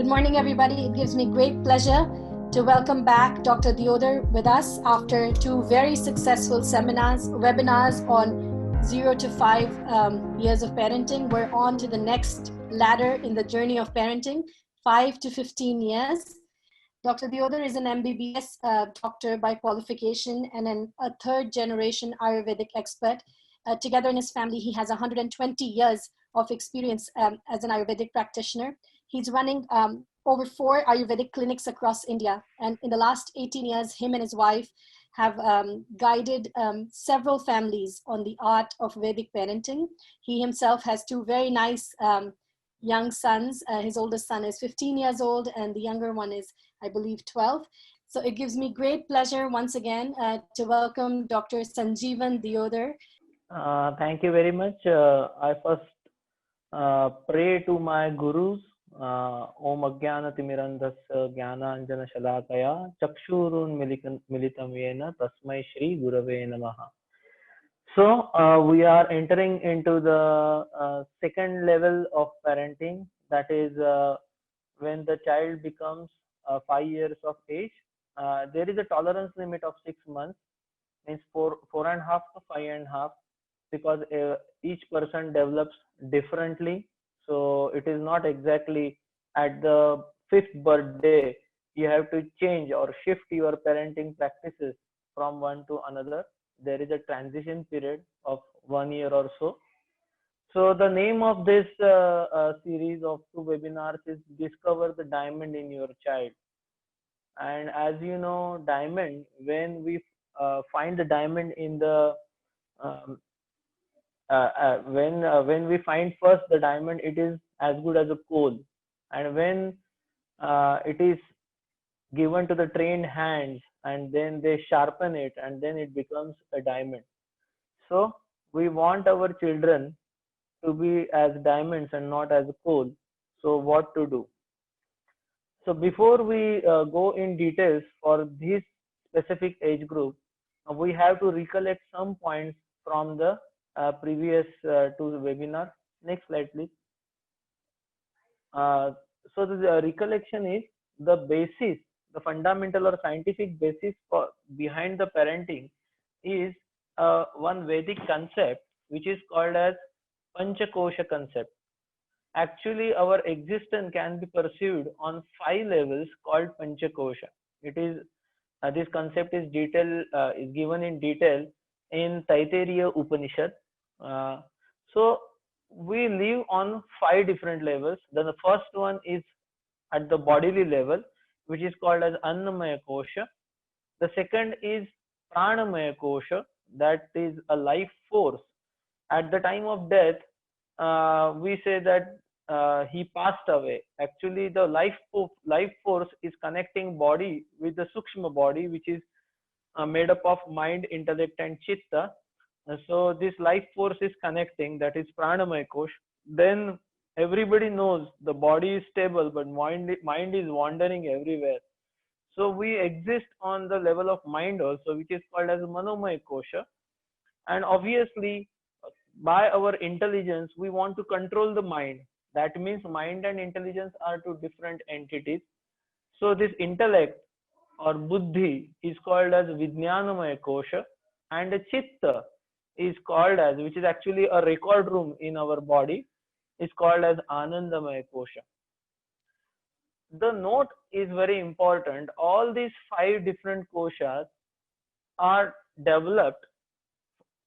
morning, everybody. It gives me great pleasure to welcome back Dr. Deodar with us after two very successful webinars on 0 to 5 years of parenting. We're on to the next ladder in the journey of parenting, 5 to 15 years. Dr. Deodar is an MBBS doctor by qualification and a third generation Ayurvedic expert. Together in his family, he has 120 years of experience as an Ayurvedic practitioner. He's running over 4 Ayurvedic clinics across India. And in the last 18 years, him and his wife have guided several families on the art of Vedic parenting. He himself has 2 very nice young sons. His oldest son is 15 years old and the younger one is, I believe, 12. So it gives me great pleasure once again to welcome Dr. Sanjeevan Deodar. Thank you very much. I first pray to my gurus. Om Ajnana Timirandhasya Jnananjana Shalakaya Chakshurun Militam Yena Tasmai Shri Gurave Namaha. So we are entering into the second level of parenting, that is when the child becomes 5 years of age. There is a tolerance limit of 6 months, means 4.5 to 5.5, because each person develops differently. So it is not exactly at the 5th birthday you have to change or shift your parenting practices from one to another. There is a transition period of 1 year or so. So the name of this series of 2 webinars is Discover the Diamond in Your Child. And as you know, diamond, when we find the diamond in the when we find first the diamond, it is as good as a coal, and when it is given to the trained hands and then they sharpen it, and then it becomes a diamond. So we want our children to be as diamonds and not as a coal. So what to do? So before we go in details for this specific age group, we have to recollect some points from the previous 2 webinars. Next slide, please. So the recollection is the basis, the fundamental or scientific basis behind the parenting is one Vedic concept which is called as Panchakosha concept. Actually, our existence can be perceived on 5 levels called Panchakosha. It is this concept is given in detail in Taittiriya Upanishad. So we live on 5 different levels. Then the first one is at the bodily level, which is called as Annamaya Kosha. The second is Pranamaya Kosha, that is a life force. At the time of death, we say that he passed away. Actually, the life force is connecting body with the Sukshma body, which is made up of mind, intellect, and chitta. So this life force is connecting, that is Pranamaya Kosh. Then everybody knows the body is stable, but mind is wandering everywhere. So we exist on the level of mind also, which is called as Manomaya Kosha. And obviously, by our intelligence, we want to control the mind. That means mind and intelligence are 2 different entities. So this intellect or buddhi is called as Vijnanamaya Kosha, and the chitta is called as, which is actually a record room in our body, is called as Anandamaya Kosha. The note is very important. All these 5 different koshas are developed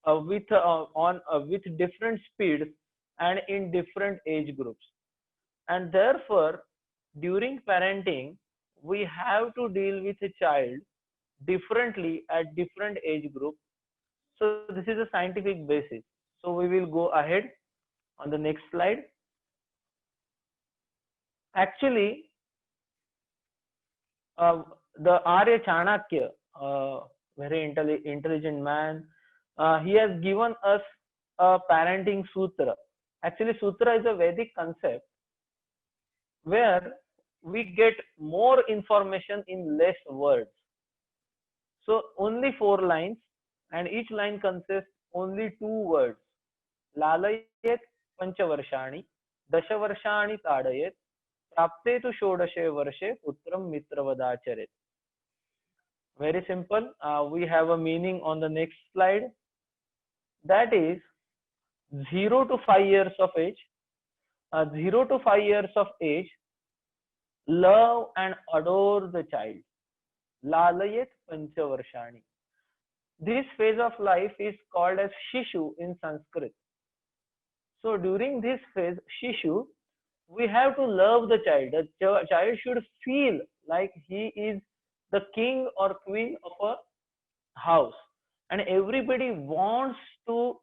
with different speeds and in different age groups, and therefore during parenting we have to deal with a child differently at different age group. So this is a scientific basis. So we will go ahead on the next slide. Actually, the Arya Chanakya, very intelligent man, he has given us a parenting sutra. Actually, sutra is a Vedic concept where we get more information in less words. So only 4 lines, and each line consists only 2 words. Lalayet Panchavarshani, Dashavarshani Tadayet, प्राप्ते tu shodashe varshe putram mitravadacharet. Very simple. We have a meaning on the next slide. That is 0 to 5 years of age. 0 to 5 years of age, love and adore the child. Lalayet panchavarshani. This phase of life is called as Shishu in Sanskrit. So during this phase, Shishu, we have to love the child. The child should feel like he is the king or queen of a house, and everybody wants to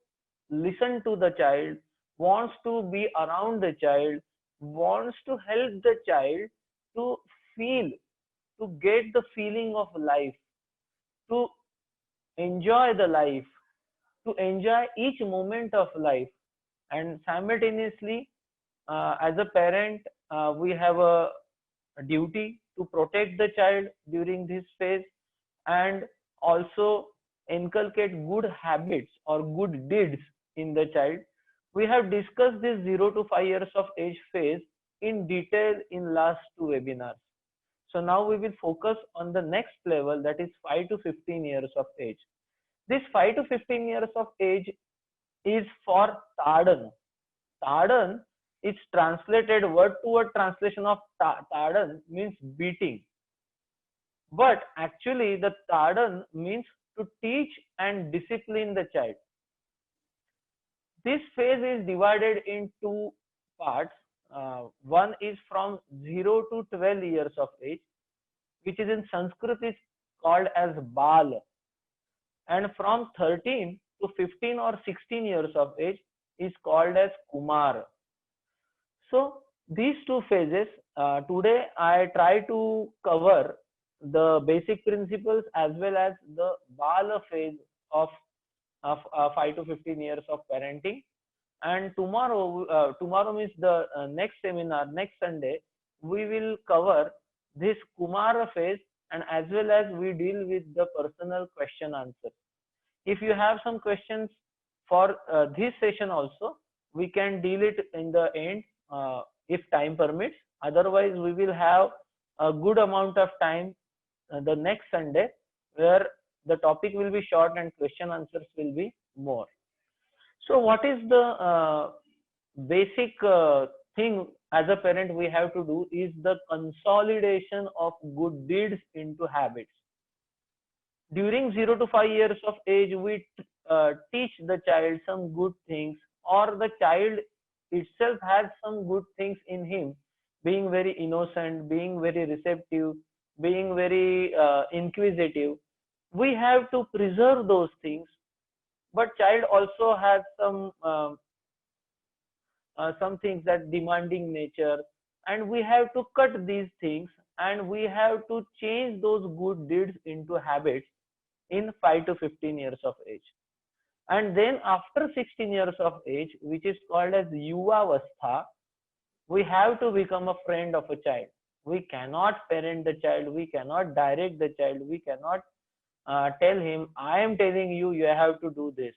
listen to the child, wants to be around the child, wants to help the child to feel, to get the feeling of life, to enjoy the life, to enjoy each moment of life. And simultaneously, as a parent, we have a duty to protect the child during this phase, and also inculcate good habits or good deeds in the child. We have discussed this 0 to 5 years of age phase in detail in last two webinars. So now we will focus on the next level, that is 5 to 15 years of age. This 5 to 15 years of age is for Tadan. Tadan is translated, word to word translation of Tadan means beating. But actually the Tadan means to teach and discipline the child. This phase is divided in two parts. One is from 0 to 12 years of age, which is in Sanskrit is called as Bal. And from 13 to 15 or 16 years of age is called as Kumar. So these two phases, today I try to cover the basic principles as well as the Bala phase of 5 to 15 years of parenting. And tomorrow means the next seminar, next Sunday, we will cover this Kumara phase, and as well as we deal with the personal question answer. If you have some questions for this session also, we can deal it in the end if time permits. Otherwise, we will have a good amount of time the next Sunday, where the topic will be short and question answers will be more. So what is the basic thing as a parent we have to do is the consolidation of good deeds into habits. During 0 to 5 years of age, we teach the child some good things, or the child itself has some good things in him, being very innocent, being very receptive, being very inquisitive. We have to preserve those things, but child also has some things that demanding nature, and we have to cut these things, and we have to change those good deeds into habits in 5 to 15 years of age. And then after 16 years of age, which is called as Yuvavastha, we have to become a friend of a child. We cannot parent the child, we cannot direct the child, we cannot tell him, I am telling you, you have to do this.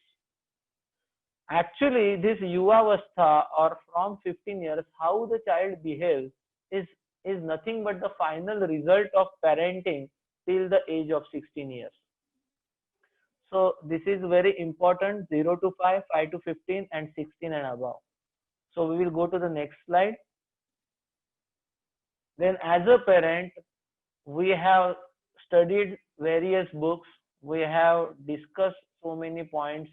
Actually, this Yuvavastha, or from 15 years, how the child behaves is nothing but the final result of parenting till the age of 16 years. So this is very important, 0 to 5, 5 to 15, and 16 and above. So we will go to the next slide. Then as a parent, we have studied various books, we have discussed so many points.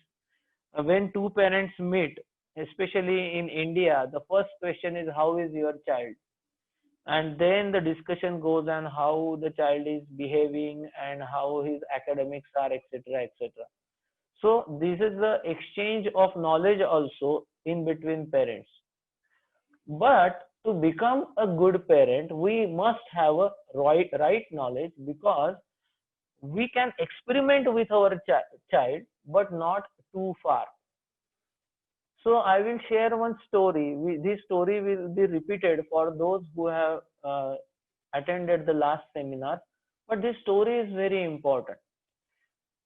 When two parents meet, especially in India, the first question is, how is your child? And then the discussion goes on how the child is behaving and how his academics are, etc., etc. So this is the exchange of knowledge also in between parents. But to become a good parent, we must have a right knowledge, because we can experiment with our child, but not too far. So I will share one story. This story will be repeated for those who have attended the last seminar, but this story is very important.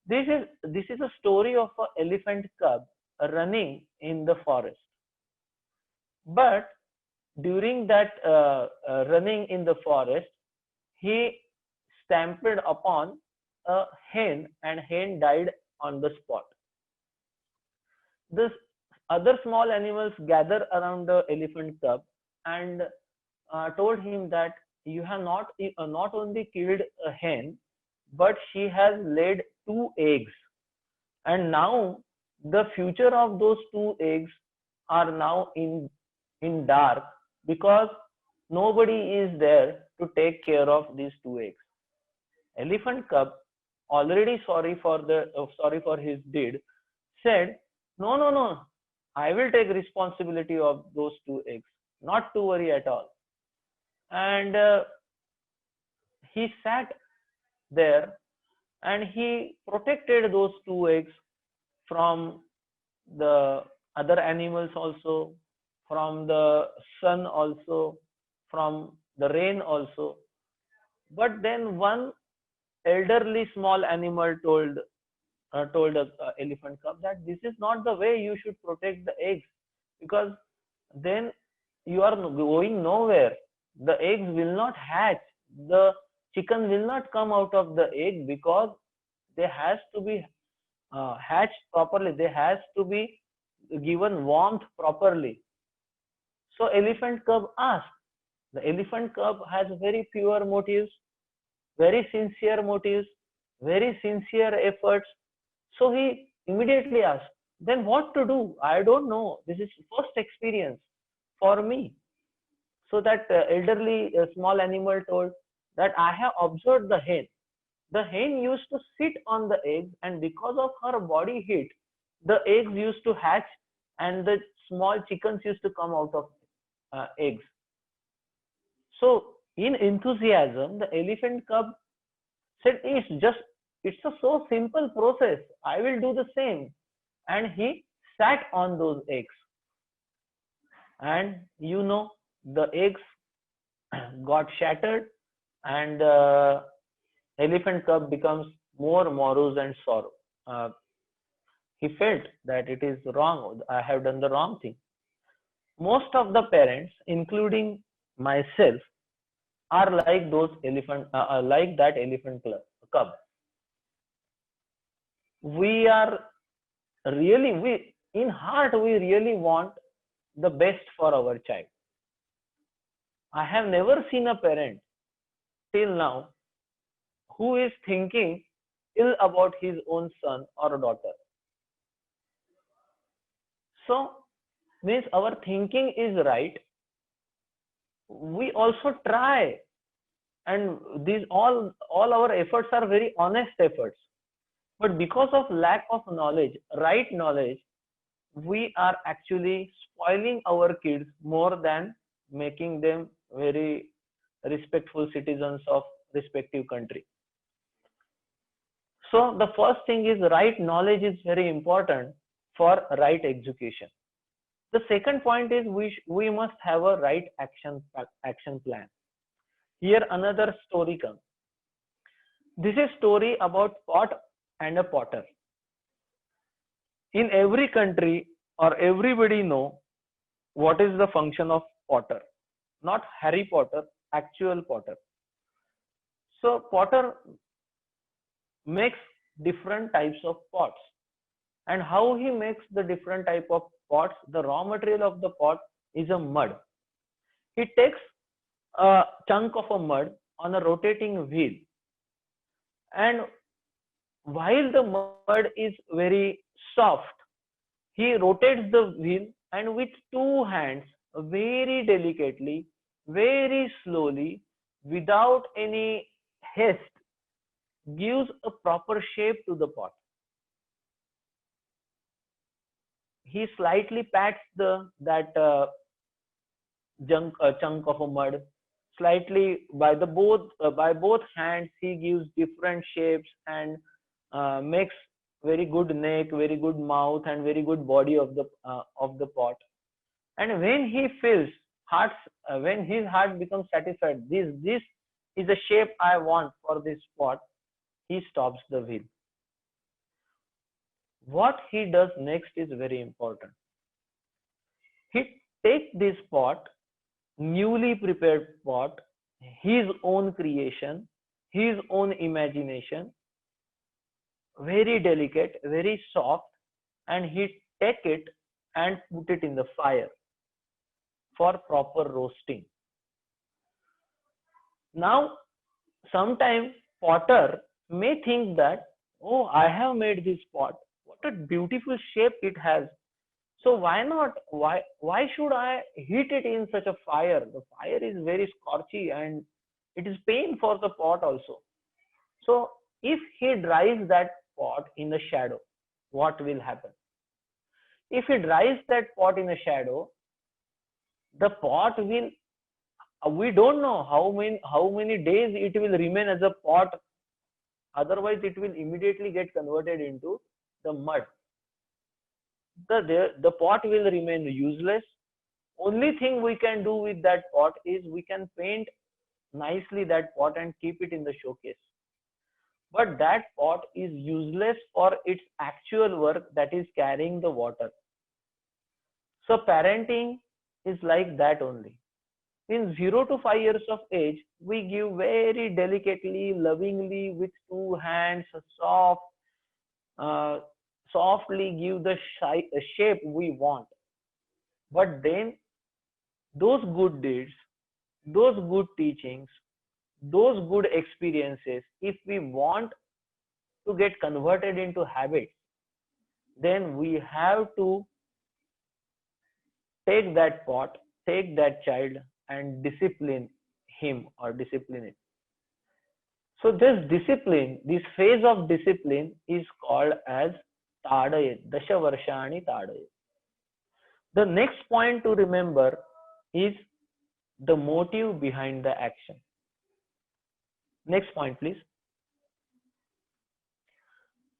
This is a story of an elephant cub running in the forest. But during that running in the forest, he stamped upon a hen, and hen died on the spot. This other small animals gather around the elephant cub and told him that you have not only killed a hen, but she has laid two eggs, and now the future of those two eggs are now in dark, because nobody is there to take care of these two eggs. Elephant cub, already sorry for his deed, said, "No, no, no, I will take responsibility of those two eggs. Not to worry at all." And he sat there and he protected those two eggs from the other animals also, from the sun also, from the rain also. But then one elderly small animal told the elephant cub that this is not the way you should protect the eggs, because then you are going nowhere. The eggs will not hatch. The chicken will not come out of the egg, because they has to be hatched properly. They has to be given warmth properly. So elephant cub asked. The elephant cub has very pure motives, very sincere motives, very sincere efforts. So he immediately asked, then what to do? I don't know. This is first experience for me. So that elderly small animal told that I have observed the hen. The hen used to sit on the egg, and because of her body heat, the eggs used to hatch, and the small chickens used to come out of eggs. So in enthusiasm, the elephant cub said, it's a so simple process. I will do the same. And he sat on those eggs. And the eggs got shattered, and elephant cub becomes more morose and sorrow. He felt that it is wrong. I have done the wrong thing. Most of the parents, including myself, are like that elephant cub. We are we in heart we really want the best for our child. I have never seen a parent till now who is thinking ill about his own son or daughter. So means our thinking is right. We also try, and these all our efforts are very honest efforts. But because of lack of knowledge, right knowledge, we are actually spoiling our kids more than making them very respectful citizens of respective country. So the first thing is right knowledge is very important for right education. The second point is we must have a right action plan. Here another story comes. This is story about pot and a potter. In every country, or everybody know what is the function of potter. Not Harry Potter, actual potter. So potter makes different types of pots. And how he makes the different type of pots, the raw material of the pot is a mud. He takes a chunk of a mud on a rotating wheel, and while the mud is very soft, he rotates the wheel, and with two hands, very delicately, very slowly, without any haste, gives a proper shape to the pot. He slightly pats that chunk of a mud slightly by both hands. He gives different shapes and makes very good neck, very good mouth, and very good body of the pot. And when he feels when his heart becomes satisfied, this is the shape I want for this pot, he stops the wheel. What he does next is very important. He takes this pot newly prepared pot, his own creation, his own imagination, very delicate, very soft, and he take it and put it in the fire for proper roasting. Now, sometimes potter may think that, oh, I have made this pot. What a beautiful shape it has. So why not? Why should I heat it in such a fire? The fire is very scorchy and it is pain for the pot also. So if he dries that pot in the shadow, what will happen? If he dries that pot in the shadow, the pot will, we don't know how many days it will remain as a pot. Otherwise, it will immediately get converted into the mud. The pot will remain useless. Only thing we can do with that pot is we can paint nicely that pot and keep it in the showcase. But that pot is useless for its actual work, that is carrying the water. So parenting is like that only. In 0 to 5 years of age, we give very delicately, lovingly, with two hands, soft, uh, softly give the shape we want. But then those good deeds, those good teachings, those good experiences, if we want to get converted into habits, then we have to take that pot, take that child, and discipline him or discipline it. So this discipline, this phase of discipline is called as Tadayat, Dasha Varshani Tadayat. The next point to remember is the motive behind the action. Next point, please.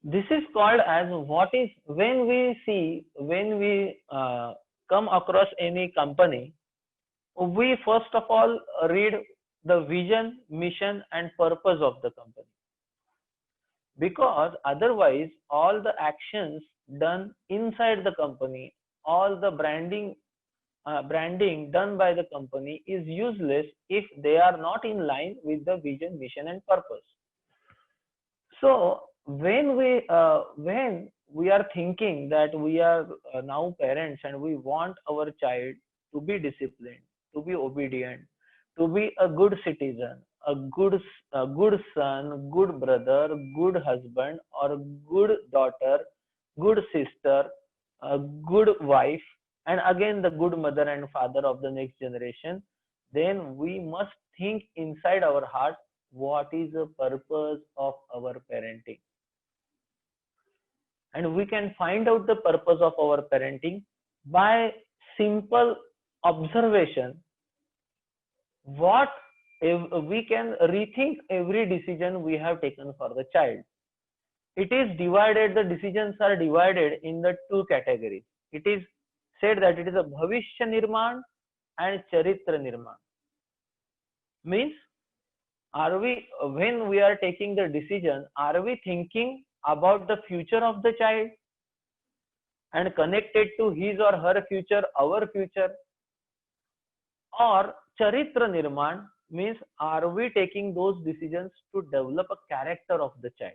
This is called as what is, when we come across any company, we first of all read the vision, mission, and purpose of the company. Because otherwise, all the actions done inside the company, all the branding done by the company is useless if they are not in line with the vision, mission, and purpose. So when we are thinking that we are now parents and we want our child to be disciplined, to be obedient, to be a good citizen, a good son, good brother, good husband, or good daughter, good sister, a good wife, and again the good mother and father of the next generation, then we must think inside our heart, what is the purpose of our parenting. And we can find out the purpose of our parenting by simple observation. What if we can rethink every decision we have taken for the child. It is divided, the decisions are divided in the two categories. It is said that it is a Bhavishya Nirman and Charitra Nirman. Means, are we, when we are taking the decision, are we thinking about the future of the child and connected to his or her future, our future? Or Charitra Nirman means, are we taking those decisions to develop a character of the child?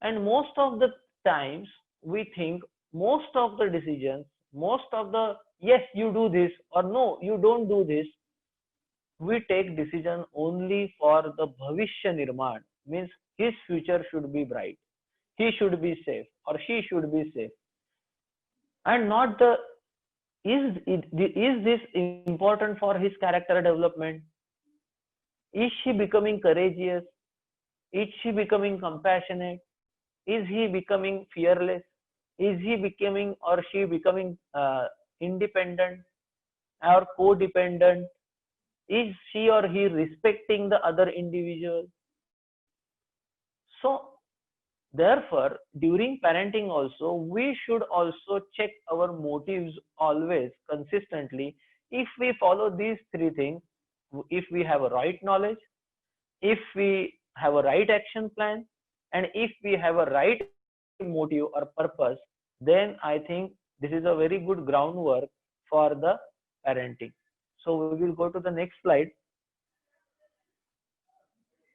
And most of the times we think, most of the decisions, most of the yes you do this or no you don't do this, we take decision only for the Bhavishya Nirman, means his future should be bright, he should be safe or she should be safe, and not the is this important for his character development? Is she becoming courageous? Is she becoming compassionate? Is he becoming fearless? Is he becoming or she becoming independent or codependent? Is she or he respecting the other individual? So therefore, during parenting also, we should also check our motives always consistently. If we follow these three things, if we have a right knowledge, if we have a right action plan, and if we have a right motive or purpose, then I think this is a very good groundwork for the parenting. So we will go to the next slide.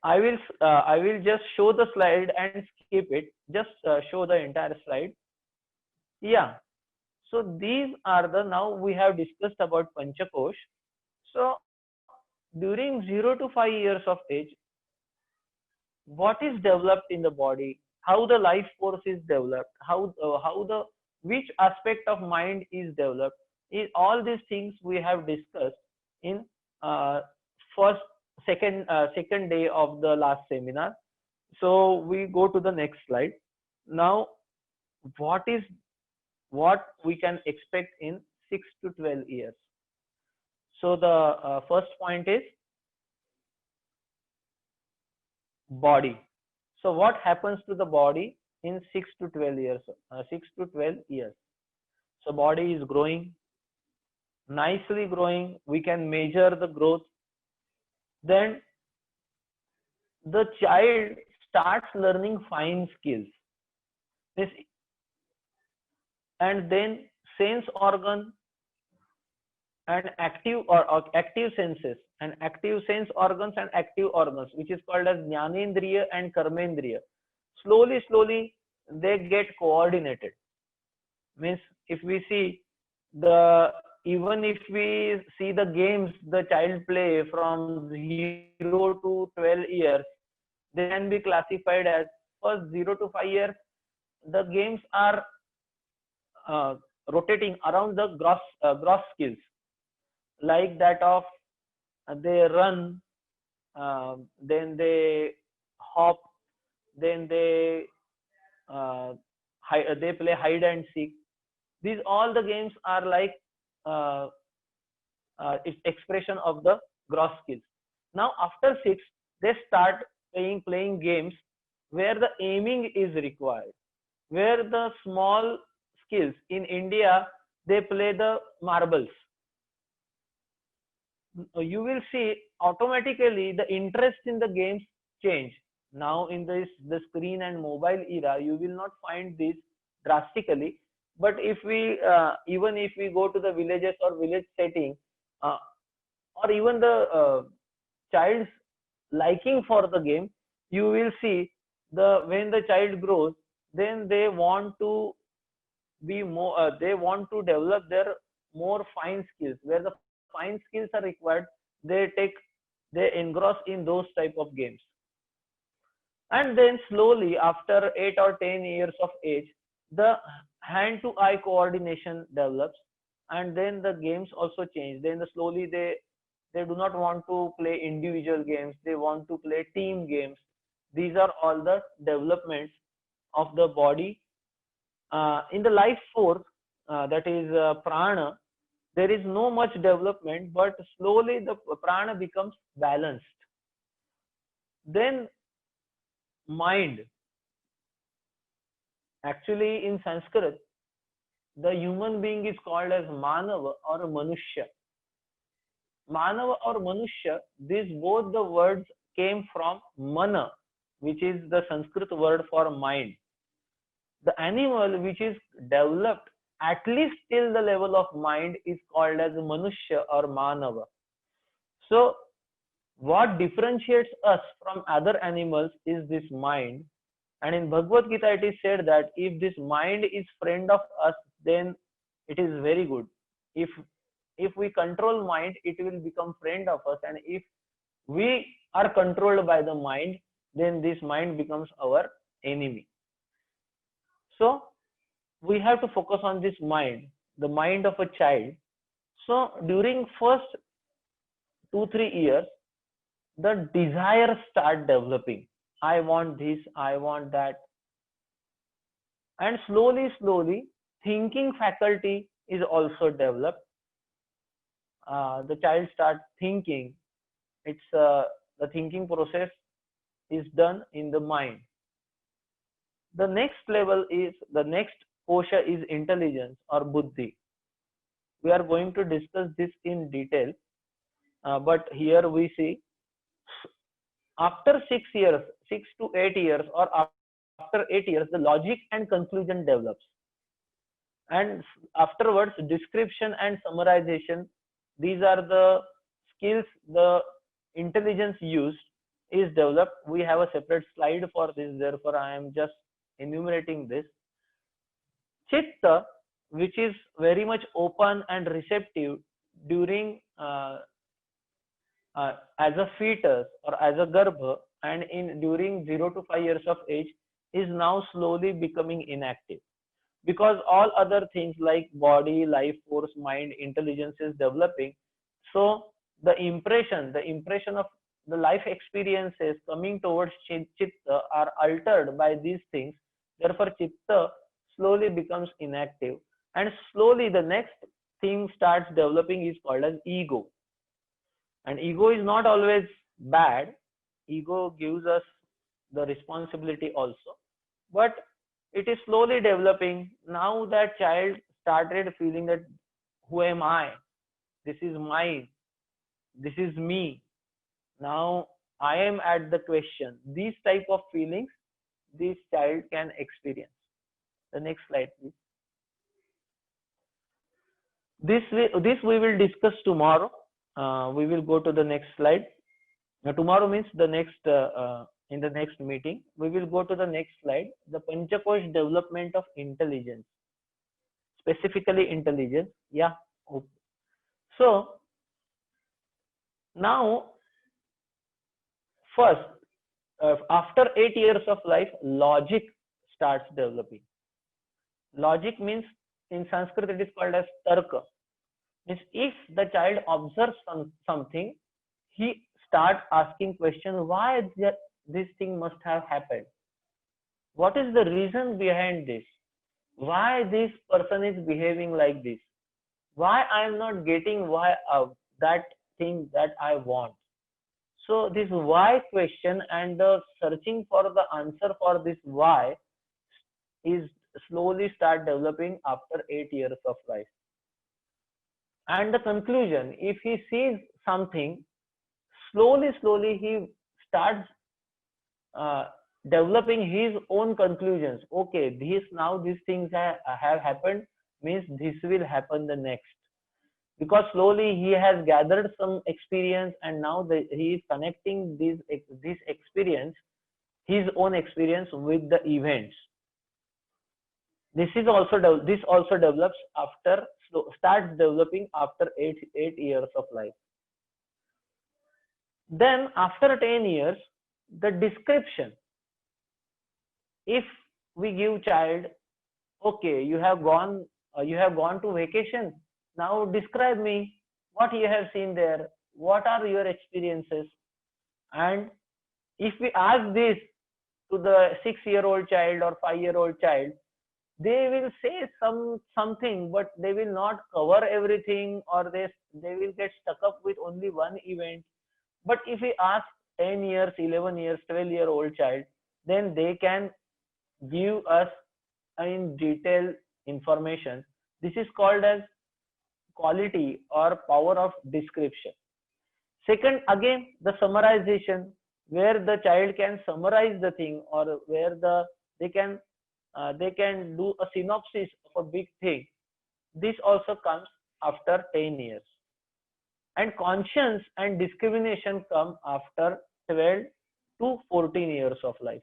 I will just show the slide and skip it. Just show the entire slide. Yeah. So these are the, now we have discussed about Panchakosh. So during 0 to 5 years of age, what is developed in the body, how the life force is developed, how the which aspect of mind is developed, is all these things we have discussed in uh, first second day of the last seminar. So we go to the next slide. Now what we can expect in 6 to 12 years. So the first point is body. So what happens to the body in 6 to 12 years? 6 to 12 years. So body is growing, nicely growing. We can measure the growth. Then the child starts learning fine skills. This, and then sense organ and active senses and active sense organs and active organs, which is called as Jnanendriya and Karmendriya. Slowly they get coordinated. Means if we see the, even if we see the games the child play from 0 to 12 years, they can be classified as, first 0 to 5 years, the games are rotating around the gross skills, like that of they run, then they hop, then they they play hide and seek. These all the games are like uh, expression of the gross skills. Now after 6, they start playing games where the aiming is required, where the small skills. In India, they play the marbles. You will see automatically the interest in the games change. Now in the screen and mobile era, you will not find this drastically. But if we even if we go to the villages or village setting, uh, or even the child's liking for the game, you will see the, when the child grows, then they want to be more, they want to develop their more fine skills, where the fine skills are required. They engross in those type of games. And then slowly after 8 or 10 years of age, the hand to eye coordination develops, and then the games also change. Then slowly they do not want to play individual games, they want to play team games. These are all the developments of the body. In the life force, that is prana, there is no much development, but slowly the prana becomes balanced. Then mind, actually in Sanskrit, the human being is called as manava or manushya. Manava or manushya, these both the words came from mana, which is the Sanskrit word for mind. The animal which is developed at least till the level of mind is called as manushya or manava. So what differentiates us from other animals is this mind. And in Bhagavad Gita it is said that if this mind is friend of us, then it is very good. If we control mind, it will become friend of us, and if we are controlled by the mind, then this mind becomes our enemy. So we have to focus on this mind, the mind of a child. So during first 2-3 years, the desires start developing. I want this, I want that. And slowly, thinking faculty is also developed. The child starts thinking. It's the thinking process is done in the mind. The next level is, the next kosha is intelligence or buddhi. We are going to discuss this in detail, but here we see after 6 years, 6 to 8 years, or after 8 years, the logic and conclusion develops, and afterwards description and summarization These are the skills the intelligence used is developed. We have a separate slide for this, therefore I am just enumerating this. Chitta, which is very much open and receptive during as a fetus or as a garbha, and in during 0 to 5 years of age, is now slowly becoming inactive, because all other things like body, life force, mind, intelligence is developing. So the impression of the life experiences coming towards chitta are altered by these things. Therefore chitta slowly becomes inactive, and slowly the next thing starts developing is called as ego. And ego is not always bad. Ego gives us the responsibility also, but it is slowly developing. Now that child started feeling that who am I, this is mine, this is me, now I am at the question. These type of feelings this child can experience. The next slide please. This we will discuss tomorrow. We will go to the next slide. Now tomorrow means the next in the next meeting we will go to the next slide, the Panchakosh development of intelligence, specifically intelligence. Yeah. Okay. So now first, after 8 years of life, logic starts developing. Logic means in Sanskrit it is called as tarka. Means if the child observes something, he starts asking questions, why this thing must have happened? What is the reason behind this? Why this person is behaving like this? Why I am not getting that thing that I want? So this why question and the searching for the answer for this why is slowly start developing after 8 years of life. And the conclusion, if he sees something, slowly he starts developing his own conclusions. Okay, these things have happened, means this will happen the next. Because slowly he has gathered some experience, and now he is connecting this experience, his own experience, with the events. This also develops after starts developing after 8 years of life. Then after 10 years, the description. If we give child, okay, you have gone to vacation. Now describe me what you have seen there. What are your experiences? And if we ask this to the 6-year-old child or 5-year-old child, they will say something, but they will not cover everything, or they will get stuck up with only one event. But if we ask 10 years, 11 years, 12-year-old child, then they can give us in detail information. This is called as quality or power of description. Second, again, the summarization, where the child can summarize the thing, or where they can do a synopsis of a big thing. This also comes after 10 years. And conscience and discrimination come after 12 to 14 years of life.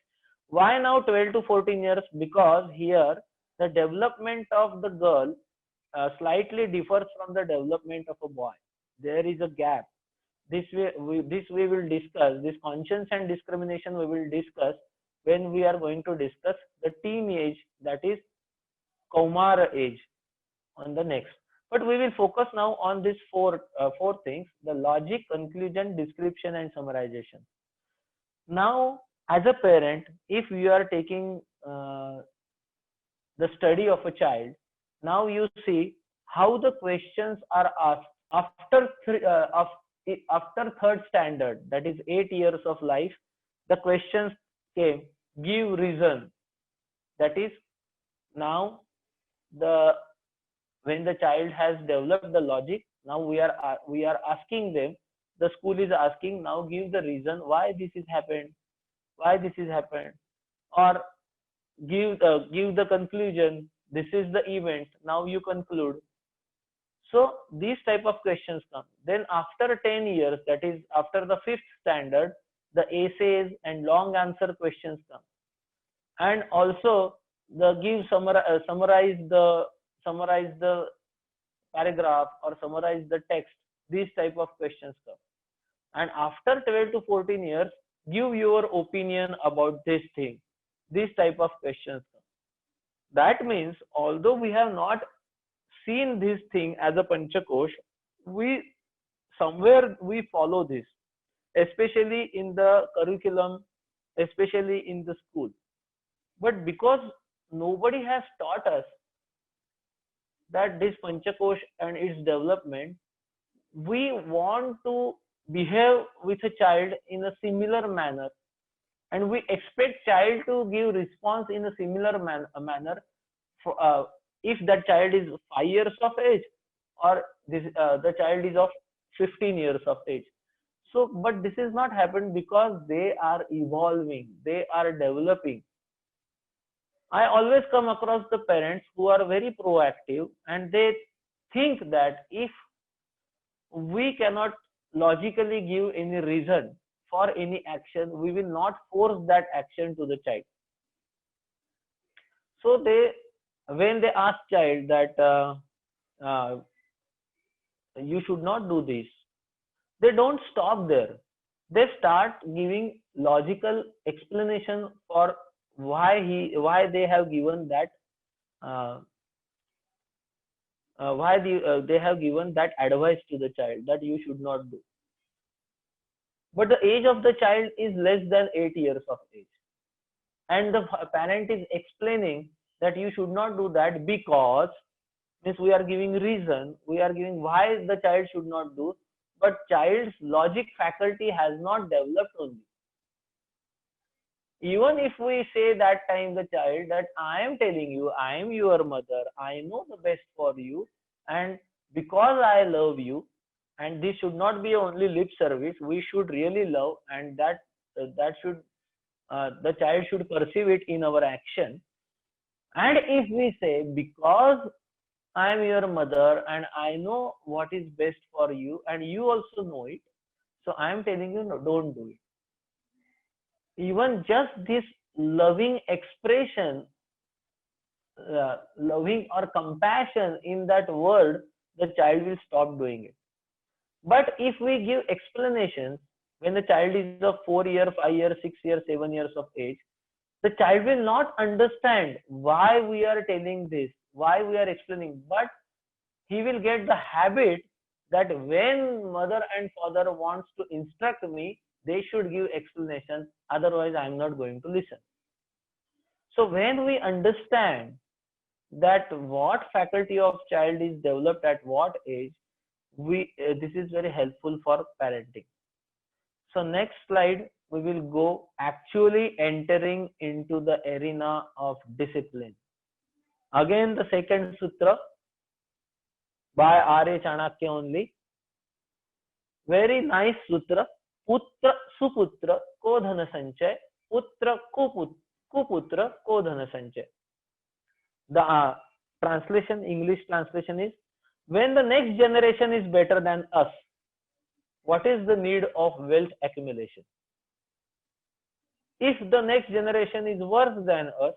Why now 12 to 14 years? Because here the development of the girl slightly differs from the development of a boy. There is a gap. This we will discuss. This conscience and discrimination we will discuss when we are going to discuss the teen age, that is Kaumara age, on the next. But we will focus now on these four things: the logic, conclusion, description, and summarization. Now, as a parent, if you are taking the study of a child, now you see how the questions are asked after third standard, that is 8 years of life. The questions came, give reason. That is, now when the child has developed the logic, now we are asking them, the school is asking, now give the reason why this has happened, or give the conclusion, this is the event, now you conclude. So these type of questions come. Then after 10 years, that is after the fifth standard, the essays and long answer questions come. And also the summarize the paragraph or summarize the text. These type of questions come. And after 12 to 14 years, give your opinion about this thing. These type of questions come. That means although we have not seen this thing as a Panchakosh, we somewhere we follow this, especially in the curriculum, especially in the school. But because nobody has taught us that this Panchakosh and its development, we want to behave with a child in a similar manner, and we expect child to give response in a similar manner for, if that child is 5 years of age, or the child is of 15 years of age. So but this is not happened because they are evolving, they are developing. I always come across the parents who are very proactive, and they think that if we cannot logically give any reason for any action, we will not force that action to the child. So when they ask child that uh, you should not do this, they don't stop there. They start giving logical explanation for why they have given that uh, they have given that advice to the child that you should not do. But the age of the child is less than 8 years of age, and the parent is explaining that you should not do that because, means we are giving reason, we are giving why the child should not do, but child's logic faculty has not developed only. Even if we say that time the child that I am telling you, I am your mother, I know the best for you, and because I love you, and this should not be only lip service, we should really love, and that should the child should perceive it in our action. And if we say because I am your mother and I know what is best for you and you also know it, so I am telling you, no, don't do it. Even just this loving expression, loving or compassion in that word, the child will stop doing it. But if we give explanations when the child is of 4 year, 5 year, 6 year, 7 years of age, the child will not understand why we are telling this, why we are explaining, but he will get the habit that when mother and father wants to instruct me, they should give explanation, otherwise I am not going to listen. So when we understand that what faculty of child is developed at what age, this is very helpful for parenting. So next slide, we will go actually entering into the arena of discipline. Again, the second sutra by R.A. Chanakya only. Very nice sutra. Putra suputra ko dhana sanchay, putra kuputra ko dhana sanchay. The translation, English translation is, when the next generation is better than us, what is the need of wealth accumulation? If the next generation is worse than us,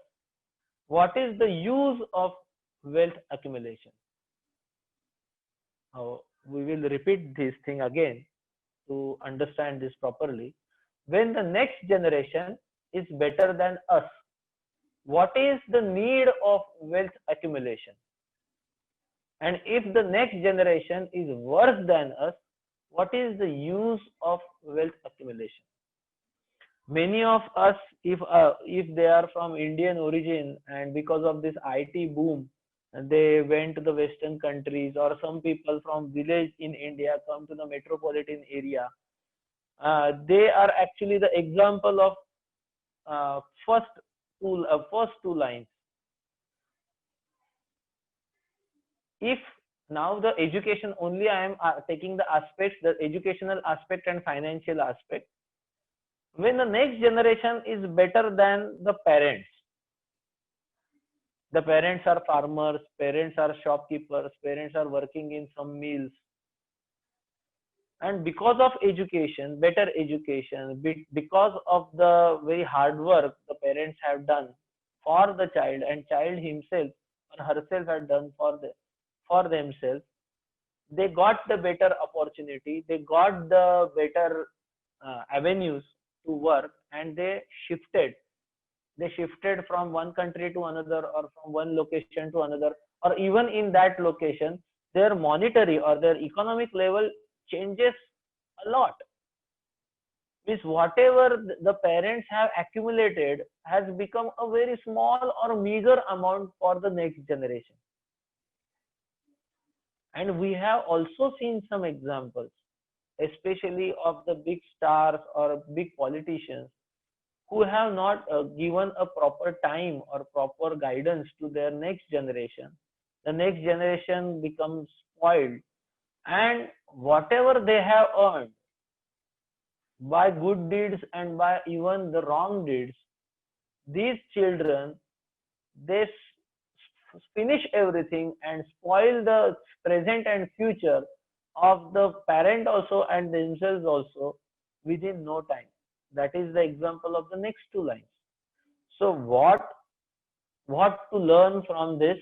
what is the use of wealth accumulation? We will repeat this thing again to understand this properly. When the next generation is better than us, what is the need of wealth accumulation? And if the next generation is worse than us, what is the use of wealth accumulation? Many of us, if they are from Indian origin and because of this IT boom, they went to the Western countries, or some people from village in India come to the metropolitan area. They are actually the example of first two lines. If now the education only, I am taking the aspects, the educational aspect and financial aspect. When the next generation is better than the parents, The parents are farmers, parents are shopkeepers, parents are working in some mills. And because of education, better education, because of the very hard work the parents have done for the child, and child himself or herself had done for themselves, they got the better opportunity, they got the better avenues to work, and they shifted from one country to another, or from one location to another, or even in that location their monetary or their economic level changes a lot. Means whatever the parents have accumulated has become a very small or meager amount for the next generation. And we have also seen some examples, especially of the big stars or big politicians, who have not given a proper time or proper guidance to their next generation. The next generation becomes spoiled, and whatever they have earned by good deeds and by even the wrong deeds, these children, they finish everything and spoil the present and future of the parent also and themselves also within no time. That is the example of the next two lines. So what to learn from this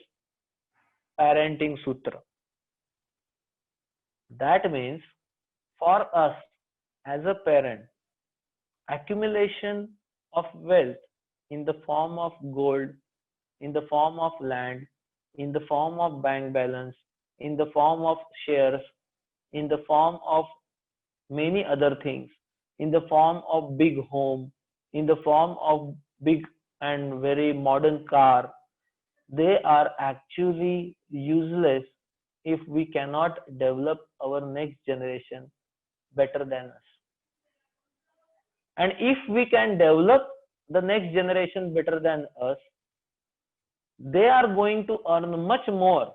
parenting sutra? That means for us as a parent, accumulation of wealth in the form of gold, in the form of land, in the form of bank balance, in the form of shares, in the form of many other things, in the form of big home, in the form of big and very modern car, they are actually useless if we cannot develop our next generation better than us. And if we can develop the next generation better than us, they are going to earn much more,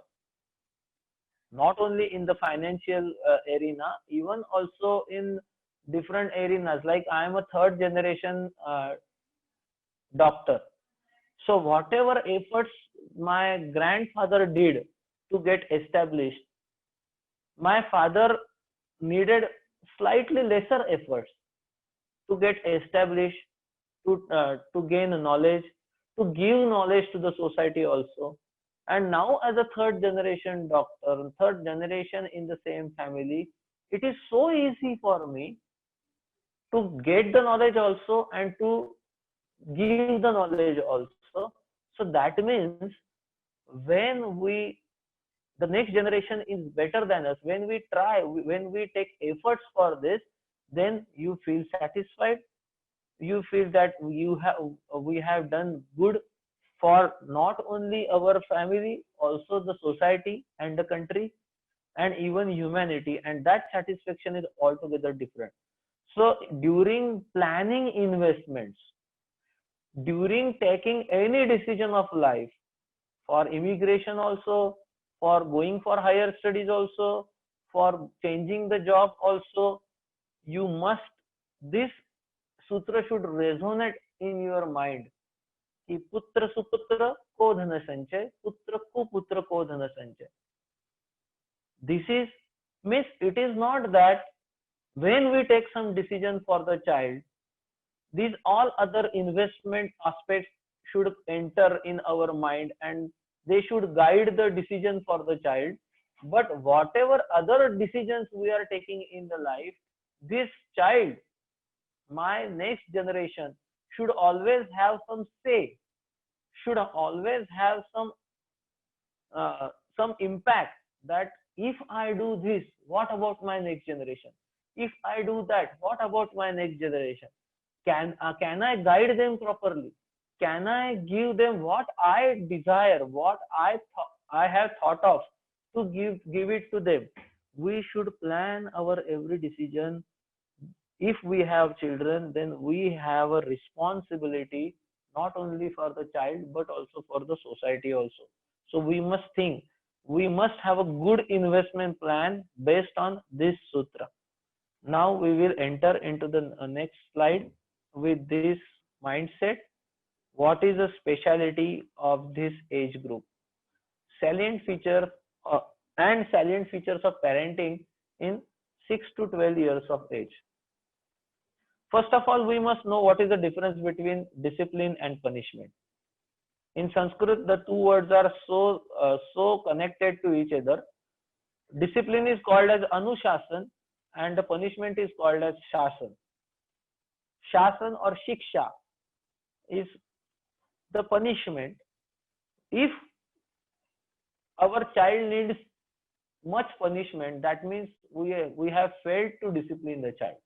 not only in the financial arena, even also in different arenas. Like I am a third generation doctor. So whatever efforts my grandfather did to get established, my father needed slightly lesser efforts to get established, to gain knowledge, to give knowledge to the society also. And now as a third generation doctor, third generation in the same family, it is so easy for me to get the knowledge also and to give the knowledge also. So that means when the next generation is better than us, when we try, when we take efforts for this, then you feel satisfied, you feel that we have done good for not only our family, also the society and the country and even humanity, and that satisfaction is altogether different. So during planning investments, during taking any decision of life, for immigration also, for going for higher studies also, for changing the job also, you must, this sutra should resonate in your mind कि पुत्र सुपुत्र को धन संचय, पुत्र कुपुत्र को धन संचय. This is, means it is not that when we take some decision for the child, these all other investment aspects should enter in our mind and they should guide the decision for the child. But whatever other decisions we are taking in the life, this child, my next generation, should always have some say, should always have some impact, that if I do this, what about my next generation? If I do that, what about my next generation? Can I guide them properly? Can I give them what I desire, what I have thought of to give it to them? We should plan our every decision. If we have children, then we have a responsibility not only for the child but also for the society also. So we must think, we must have a good investment plan based on this sutra. Now we will enter into the next slide with this mindset. What is the speciality of this age group? Salient features and salient features of parenting in 6 to 12 years of age. First of all, we must know what is the difference between discipline and punishment. In Sanskrit, the two words are so connected to each other. Discipline is called as Anushasan and the punishment is called as Shasan. Shasan or Shiksha is the punishment. If our child needs much punishment, that means we have failed to discipline the child.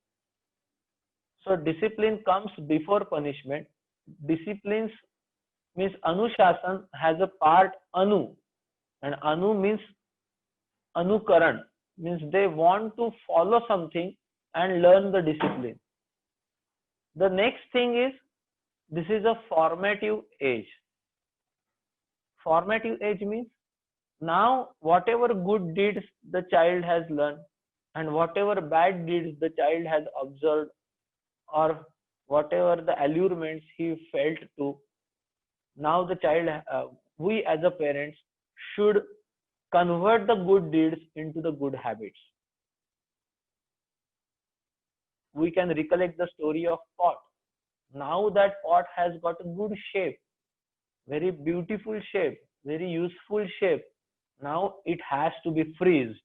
So discipline comes before punishment. Disciplines means Anushasan has a part Anu, and Anu means Anukaran, means they want to follow something and learn the discipline. The next thing is, this is a formative age. Formative age means now whatever good deeds the child has learned and whatever bad deeds the child has observed, or whatever the allurements he felt to, now the child, we as a parents should convert the good deeds into the good habits. We can recollect the story of pot. Now that pot has got a good shape, very beautiful shape, very useful shape. Now it has to be freezed.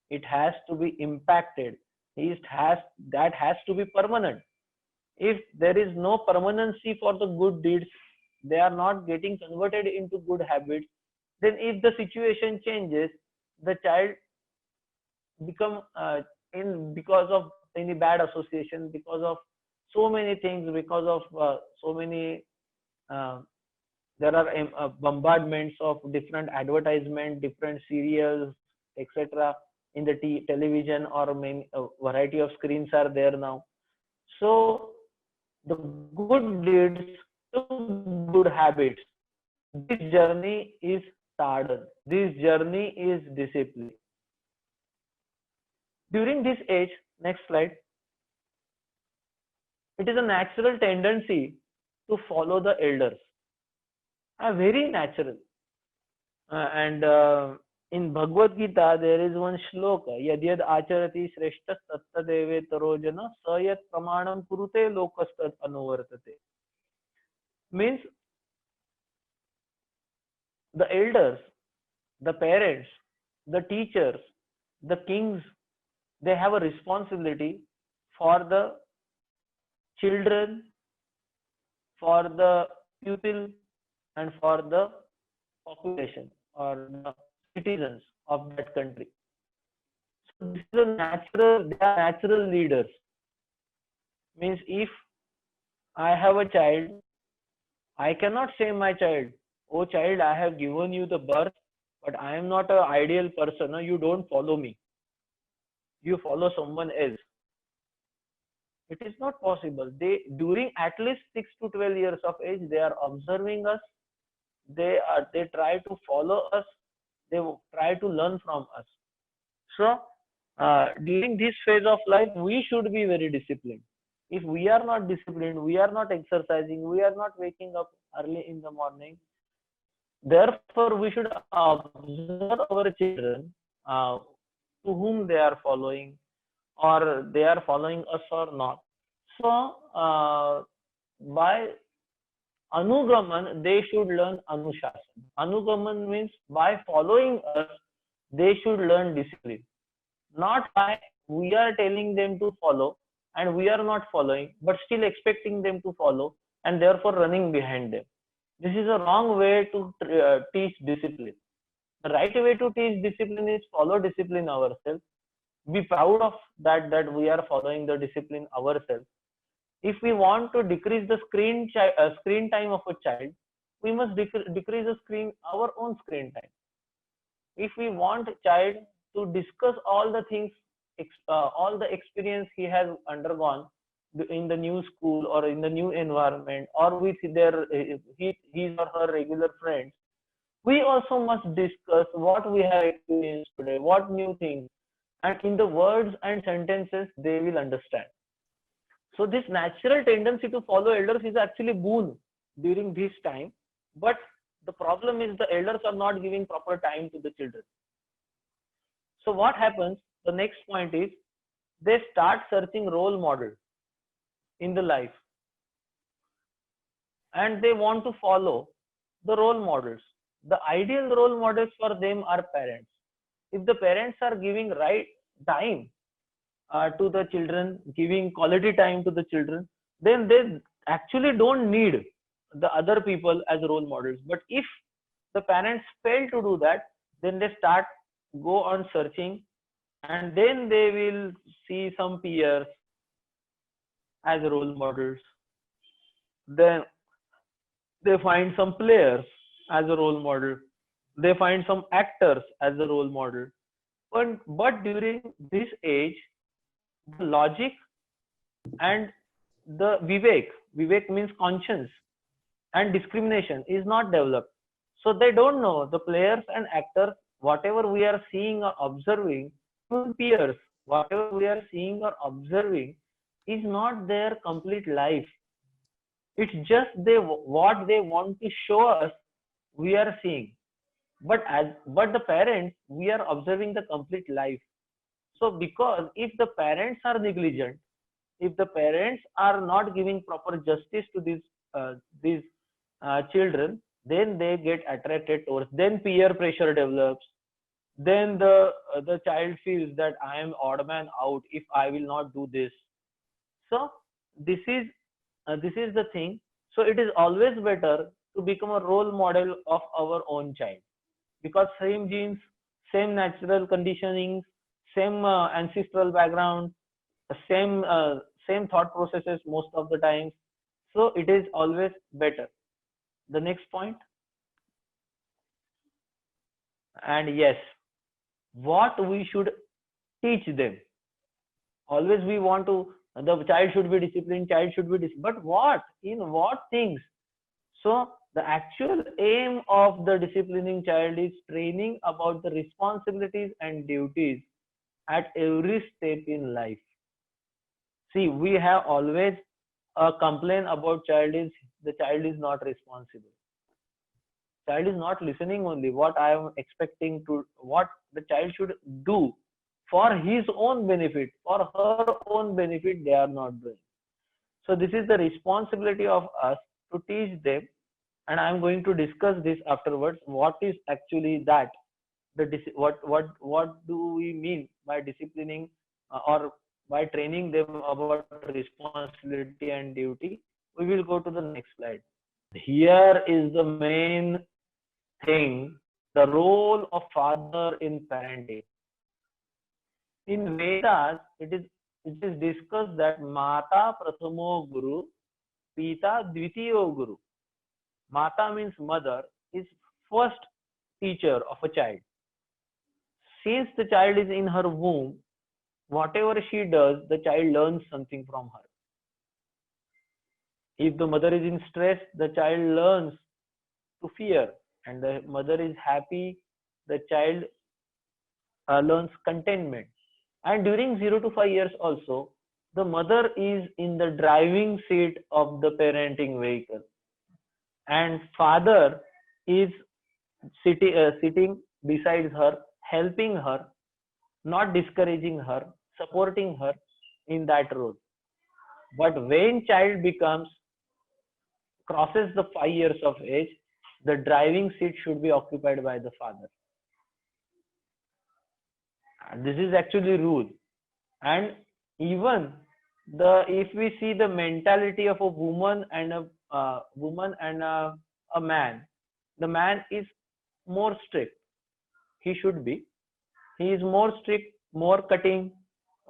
It has to be impacted. That has to be permanent. If there is no permanency for the good deeds, they are not getting converted into good habits, then if the situation changes, the child become because of any bad association, because of so many things, because of so many there are bombardments of different advertisements, different serials, etc. in the television, or many variety of screens are there now. So the good deeds to good habits, this journey is sadhan. This journey is discipline. During this age, next slide, it is a natural tendency to follow the elders. Very natural. And in Bhagavad Gita, there is one shloka, Yadyad acharati shreshtas tattadeve tarojana sayat pramanam kurute lokastad anuvartate. Means the elders, the parents, the teachers, the kings, they have a responsibility for the children, for the pupil, and for the population or the citizens of that country. So this is they are natural leaders. Means if I have a child, I cannot say my child, oh child, I have given you the birth, but I am not an ideal person. No, you don't follow me. You follow someone else. It is not possible. They, during at least 6 to 12 years of age, they are observing us. They try to follow us. They try to learn from us. So during this phase of life, we should be very disciplined. If we are not disciplined, we are not exercising, we are not waking up early in the morning, therefore we should observe our children, to whom they are following, or they are following us or not. So by Anugaman, they should learn Anushasan. Anugaman means by following us, they should learn discipline. Not by we are telling them to follow and we are not following, but still expecting them to follow and therefore running behind them. This is a wrong way to teach discipline. The right way to teach discipline is follow discipline ourselves. Be proud of that we are following the discipline ourselves. If we want to decrease the screen time of a child, we must decrease our own screen time. If we want a child to discuss all the things, all the experience he has undergone in the new school or in the new environment, or with his or her regular friends, we also must discuss what we have experienced today, what new things, and in the words and sentences they will understand. So this natural tendency to follow elders is actually boon. during this time, but the problem is the elders are not giving proper time to the children. So what happens, the next point is they start searching role models in the life, and they want to follow the role models. The ideal role models for them are parents. If the parents are giving right time to the children, giving quality time to the children, then they actually don't need the other people as role models. But if the parents fail to do that, then they start go on searching, and then they will see some peers as role models. Then they find some players as a role model. They find some actors as a role model. But during this age, the logic and the vivek means conscience and discrimination is not developed. So they don't know the players and actors, whatever we are seeing or observing, even peers, whatever we are seeing or observing is not their complete life. It's just what they want to show us we are seeing. But the parents, we are observing the complete life. So because if the parents are negligent, if the parents are not giving proper justice to these children, then they get attracted towards. Then peer pressure develops. Then the child feels that I am odd man out if I will not do this. So this is the thing. So it is always better to become a role model of our own child, because same genes, same natural conditioning, same ancestral background, same thought processes most of the times. So it is always better. The next point, and yes, what we should teach them. Always we want to, the child should be disciplined, but what, in what things? So the actual aim of the disciplining child is training about the responsibilities and duties at every step in life. See, we have always a complaint about the child is not responsible. Child is not listening only what I am expecting to, what the child should do for his own benefit, for her own benefit, they are not doing. So this is the responsibility of us to teach them, and I am going to discuss this afterwards. What is actually that? What do we mean by disciplining or by training them about responsibility and duty? We will go to the next slide. Here is the main thing: the role of father in parenting. In Vedas, it is discussed that Mata Prathamo Guru, Pita Dvitiyo Guru. Mata means mother, is first teacher of a child. Since the child is in her womb, whatever she does, the child learns something from her. If the mother is in stress, the child learns to fear, and the mother is happy, the child learns contentment. And during 0 to 5 years also, the mother is in the driving seat of the parenting vehicle, and father is sitting beside her, helping her, not discouraging her, supporting her in that role. But when child crosses the 5 years of age, the driving seat should be occupied by the father. And this is actually rule. And even if we see the mentality of a woman and a man, the man is more strict. He should be. He is more strict, more cutting,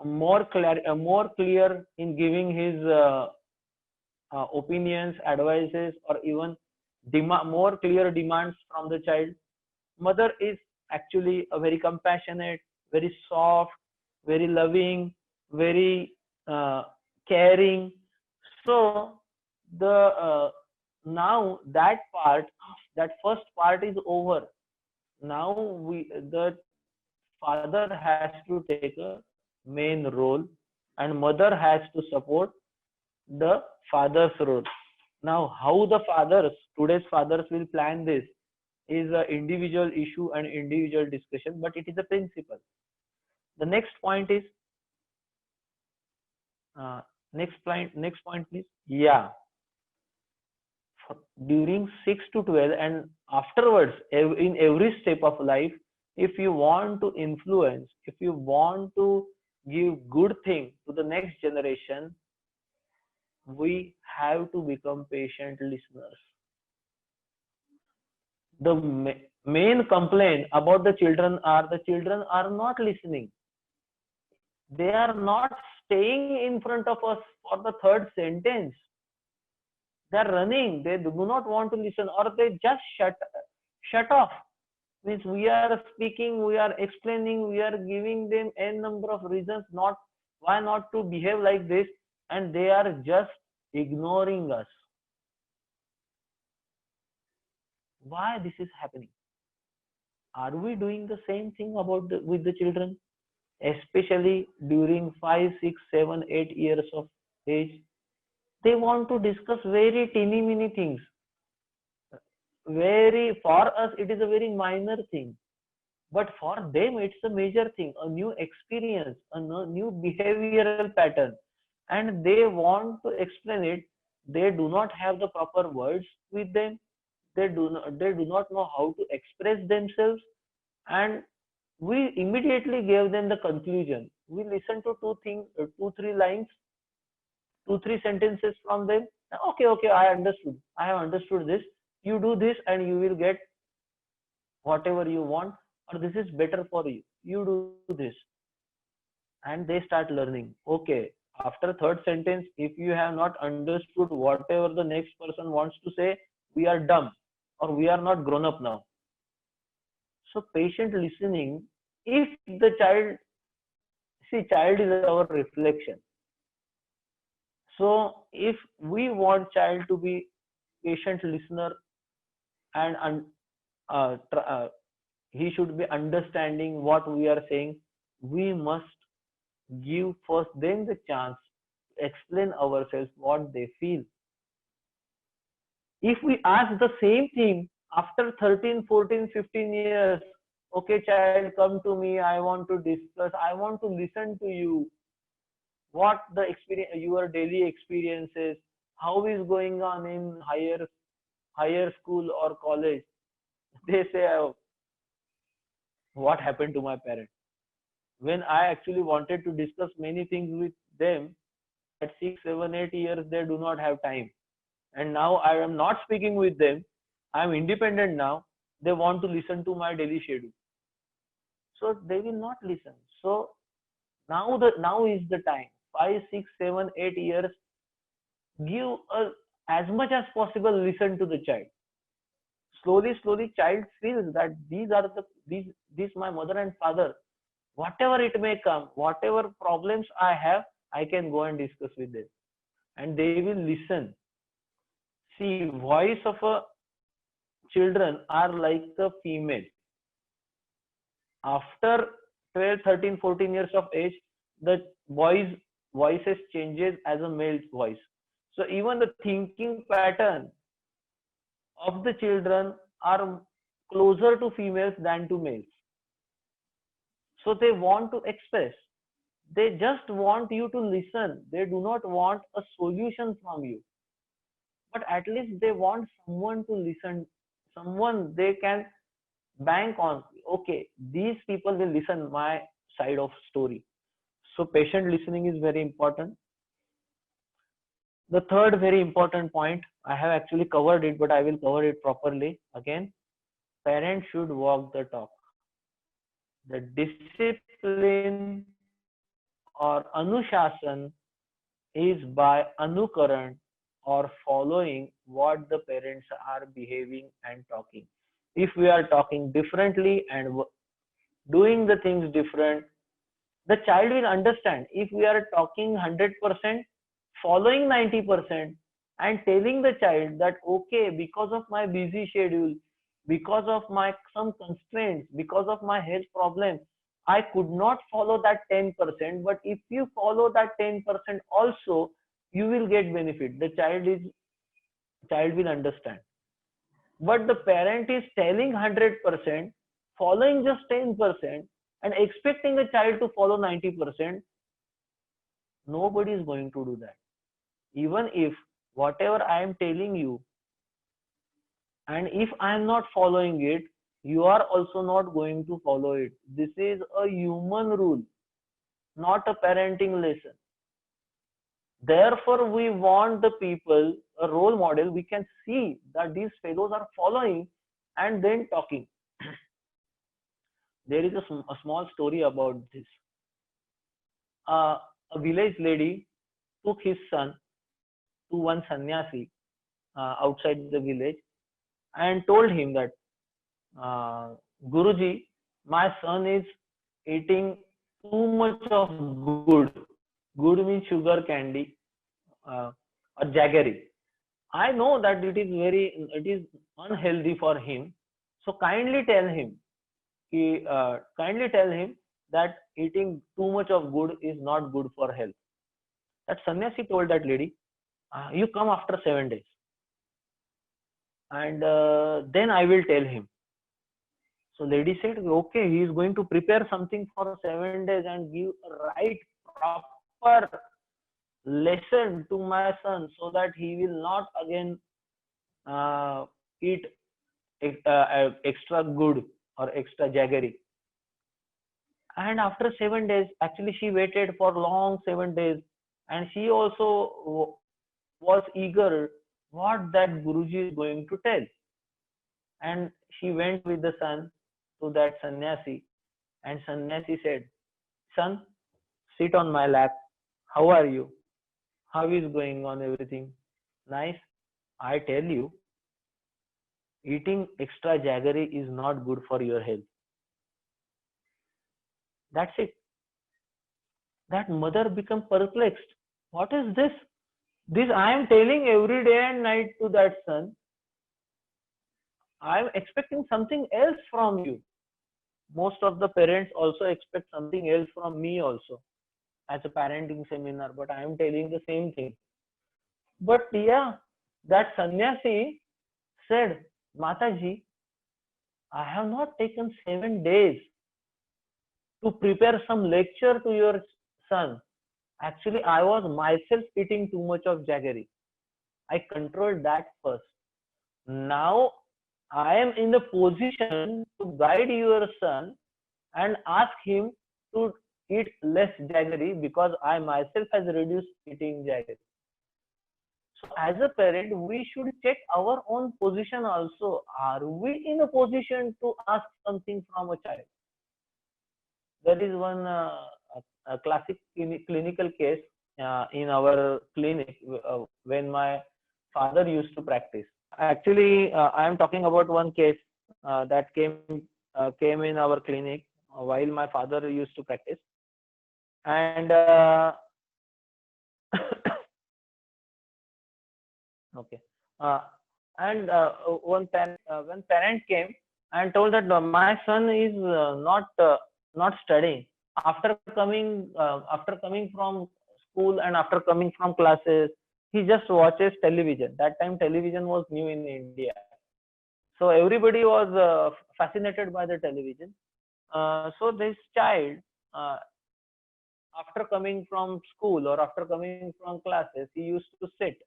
more clear in giving his opinions, advices, or even more clear demands from the child. Mother is actually a very compassionate, very soft, very loving, very caring. So now that first part is over. Now the father has to take a main role, and mother has to support the father's role. Now, how the fathers, today's fathers will plan this is an individual issue and individual discussion, but it is a principle. The next point is, next point, please. Yeah, during 6 to 12 and afterwards, in every step of life, if you want to influence, if you want to give good thing to the next generation, we have to become patient listeners. The main complaint about the children are not listening. They are not staying in front of us for the third sentence. They are running. They do not want to listen, or they just shut off. Means we are speaking, we are explaining, we are giving them n number of reasons not why not to behave like this, and they are just ignoring us. Why this is happening? Are we doing the same thing with the children, especially during 5, 6, 7, 8 years of age? They want to discuss very teeny mini things. For us it is a very minor thing, but for them it's a major thing, a new experience, a new behavioral pattern, and they want to explain it. They do not have the proper words with them. They do not know how to express themselves, and we immediately gave them the conclusion. We listened to two, three lines, 2, 3 sentences from them. Okay, I understood. I have understood this. You do this and you will get whatever you want, or this is better for you. You do this. And they start learning. Okay, after third sentence, if you have not understood whatever the next person wants to say, we are dumb or we are not grown up now. So patient listening, if the child is our reflection. So if we want child to be patient listener and he should be understanding what we are saying, we must give first them the chance to explain ourselves what they feel. If we ask the same thing after 13, 14, 15 years, okay child, come to me, I want to discuss, I want to listen to you, what the experience, your daily experiences, how is going on in higher school or college. They say, oh, what happened to my parents? When I actually wanted to discuss many things with them, at 6, 7, 8 years, they do not have time. And now I am not speaking with them. I am independent now. They want to listen to my daily schedule. So they will not listen. So now is the time. 5, 6, 7, 8 years. Give as much as possible. Listen to the child. Slowly, child feels that these my mother and father. Whatever it may come, whatever problems I have, I can go and discuss with them, and they will listen. See, voice of a children are like a female. After 12, 13, 14 years of age, the boys' voices changes as a male voice. So even the thinking pattern of the children are closer to females than to males. So they want to express. They just want you to listen. They do not want a solution from you. But at least they want someone to listen, someone they can bank on. Okay, these people will listen my side of story. So patient listening is very important. The third very important point, I have actually covered it, but I will cover it properly again. Parents should walk the talk. The discipline or anushasan is by anukaran, or following what the parents are behaving and talking. If we are talking differently and doing the things different, the child will understand. If we are talking 100%, following 90%, and telling the child that okay, because of my busy schedule, because of my some constraints, because of my health problem, I could not follow that 10%, but if you follow that 10% also, you will get benefit. The child is child will understand. But the parent is telling 100%, following just 10%, and expecting a child to follow 90%. Nobody is going to do that. Even if whatever I am telling you, and if I am not following it, you are also not going to follow it. This is a human rule, not a parenting lesson. Therefore, we want the people, a role model, we can see that these fellows are following and then talking. There is a small story about this. A village lady took his son to one sannyasi outside the village and told him that, Guruji, my son is eating too much of good. Good means sugar candy or jaggery. I know that it is unhealthy for him. So kindly tell him that eating too much of good is not good for health. That sannyasi told that lady, you come after 7 days, and then I will tell him. So lady said, okay, he is going to prepare something for 7 days and give a right proper lesson to my son so that he will not again eat extra good or extra jaggery. And after 7 days, actually she waited for long 7 days, and she also was eager what that Guruji is going to tell. And she went with the son to that sannyasi, and sannyasi said, son, sit on my lap. How are you? How is going on everything? Nice. I tell you, eating extra jaggery is not good for your health. That's it. That mother became perplexed. What is this? This I am telling every day and night to that son. I am expecting something else from you. Most of the parents also expect something else from me also as a parenting seminar, but I am telling the same thing. But yeah, that sannyasi said, Mataji, I have not taken 7 days to prepare some lecture to your son. Actually, I was myself eating too much of jaggery. I controlled that first. Now I am in the position to guide your son and ask him to eat less jaggery because I myself has reduced eating jaggery. So as a parent, we should check our own position also. Are we in a position to ask something from a child? There is one a classic clinical case in our clinic when my father used to practice. Actually, I am talking about one case that came in our clinic while my father used to practice, and okay, and one parent came and told that my son is not studying. After coming from school and after coming from classes, he just watches television. That time television was new in India, so everybody was fascinated by the television. So this child, after coming from school or after coming from classes, he used to sit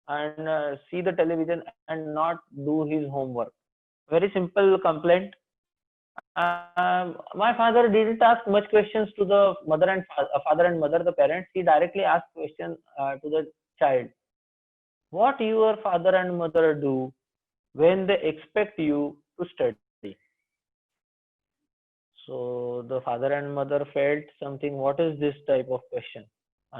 and see the television and not do his homework. Very simple complaint. My father didn't ask much questions to the father and mother, the parents. He directly asked question to the child. What your father and mother do when they expect you to study? So the father and mother felt something. What is this type of question?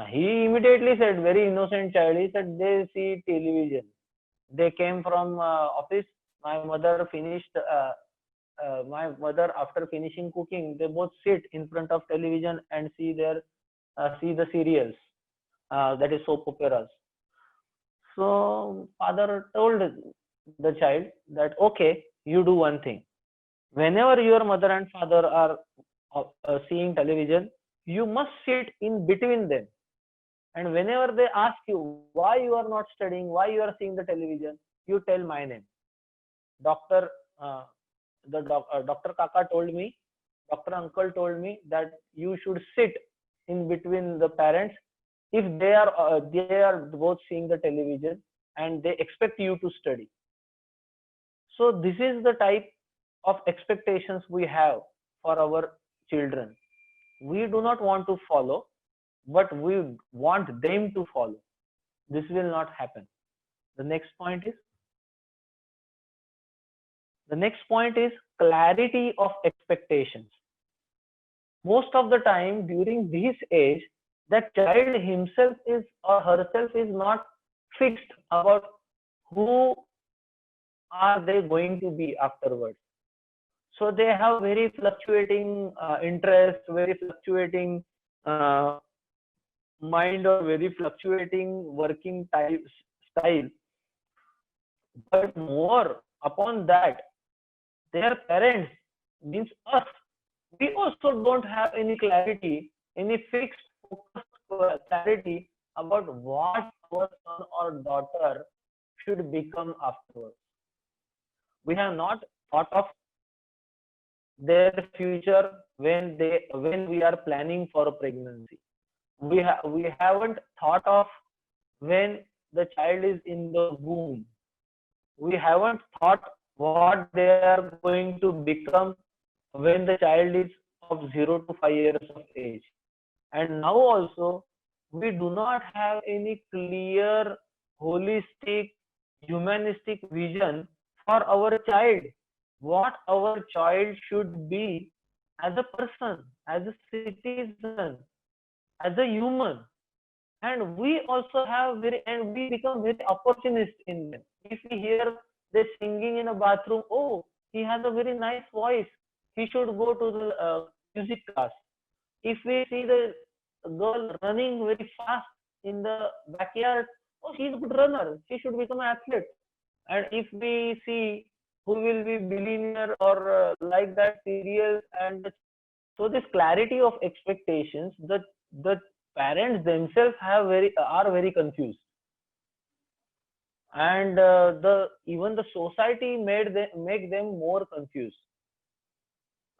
He immediately said, very innocent child, he said, they see television. They came from office. My mother finished. My mother, after finishing cooking, they both sit in front of television and see the serials, that is soap operas. So father told the child that, okay, you do one thing. Whenever your mother and father are seeing television, you must sit in between them And whenever they ask you why you are not studying, why you are seeing the television, you tell my name. Doctor, Dr. Kaka told me, Dr. Uncle told me that you should sit in between the parents if they are both seeing the television and they expect you to study. So this is the type of expectations we have for our children. We do not want to follow, but we want them to follow. This will not happen. The next point is clarity of expectations. Most of the time during this age, the child himself is or herself is not fixed about who are they going to be afterwards. So they have very fluctuating interest, very fluctuating uh, mind, or very fluctuating working type style. But more upon that, their parents, means us, we also don't have any clarity, any fixed focused clarity about what our son or daughter should become afterwards. We have not thought of their future when we are planning for a pregnancy. We haven't thought of when the child is in the womb. We haven't thought what they are going to become when the child is of 0 to 5 years of age. And now also, we do not have any clear, holistic, humanistic vision for our child. What our child should be as a person, as a citizen, as a human. And we also have and we become very opportunist in them. If we hear they singing in a bathroom, oh, he has a very nice voice, he should go to the music class. If we see the girl running very fast in the backyard, oh, she's a good runner, she should become an athlete. And if we see who will be billionaire or like that serials, and so this clarity of expectations, the parents themselves are very confused. And even the society make them more confused.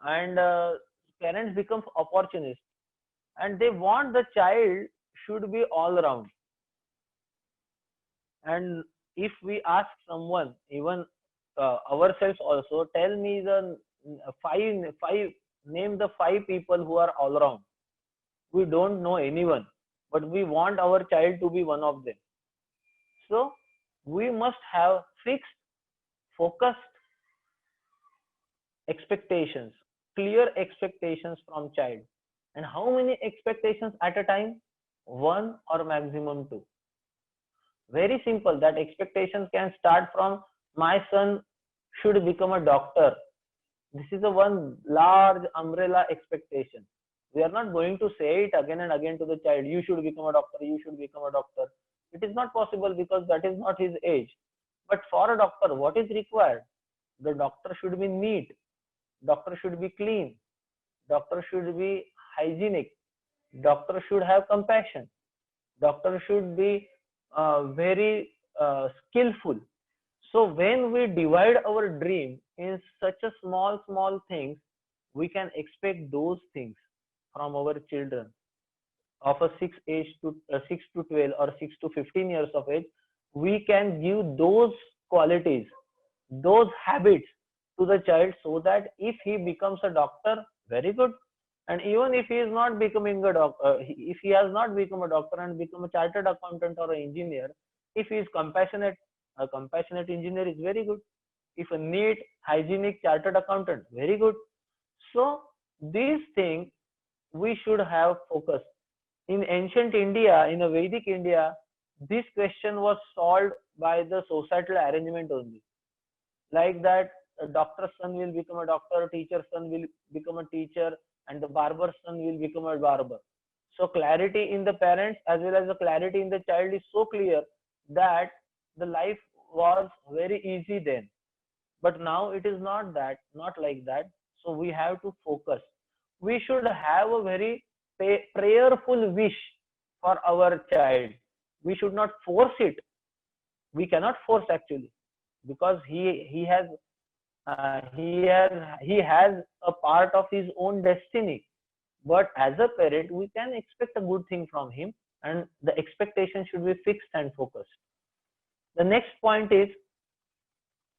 And parents become opportunists, and they want the child should be all around. And if we ask someone, even ourselves also, tell me the five name the five people who are all around. We don't know anyone, but we want our child to be one of them. So we must have fixed, focused expectations, clear expectations from child. And how many expectations at a time? One or maximum two. Very simple. That expectations can start from, my son should become a doctor. This is a one large umbrella expectation. We are not going to say it again and again to the child, you should become a doctor, you should become a doctor. It is not possible because that is not his age. But for a doctor, what is required? The doctor should be neat, doctor should be clean, doctor should be hygienic, doctor should have compassion, doctor should be very skillful. So when we divide our dream in such a small things, we can expect those things from our children of a 6 to 12 or 6 to 15 years of age. We can give those qualities, those habits to the child, so that if he becomes a doctor, very good. And even if he is not becoming a doctor, if he has not become a doctor and become a chartered accountant or an engineer, if he is compassionate, a compassionate engineer is very good. If a neat, hygienic chartered accountant, very good. So these things we should have focus. In ancient India, in a Vedic India, this question was solved by the societal arrangement only. Like that, a doctor's son will become a doctor, teacher's son will become a teacher, and the barber's son will become a barber. So clarity in the parents as well as the clarity in the child is so clear that the life was very easy then. But now it is not like that. So we have to focus. We should have a very prayerful wish for our child. We should not force it. We cannot force actually, because he has a part of his own destiny. But as a parent, we can expect a good thing from him, and the expectation should be fixed and focused. The next point is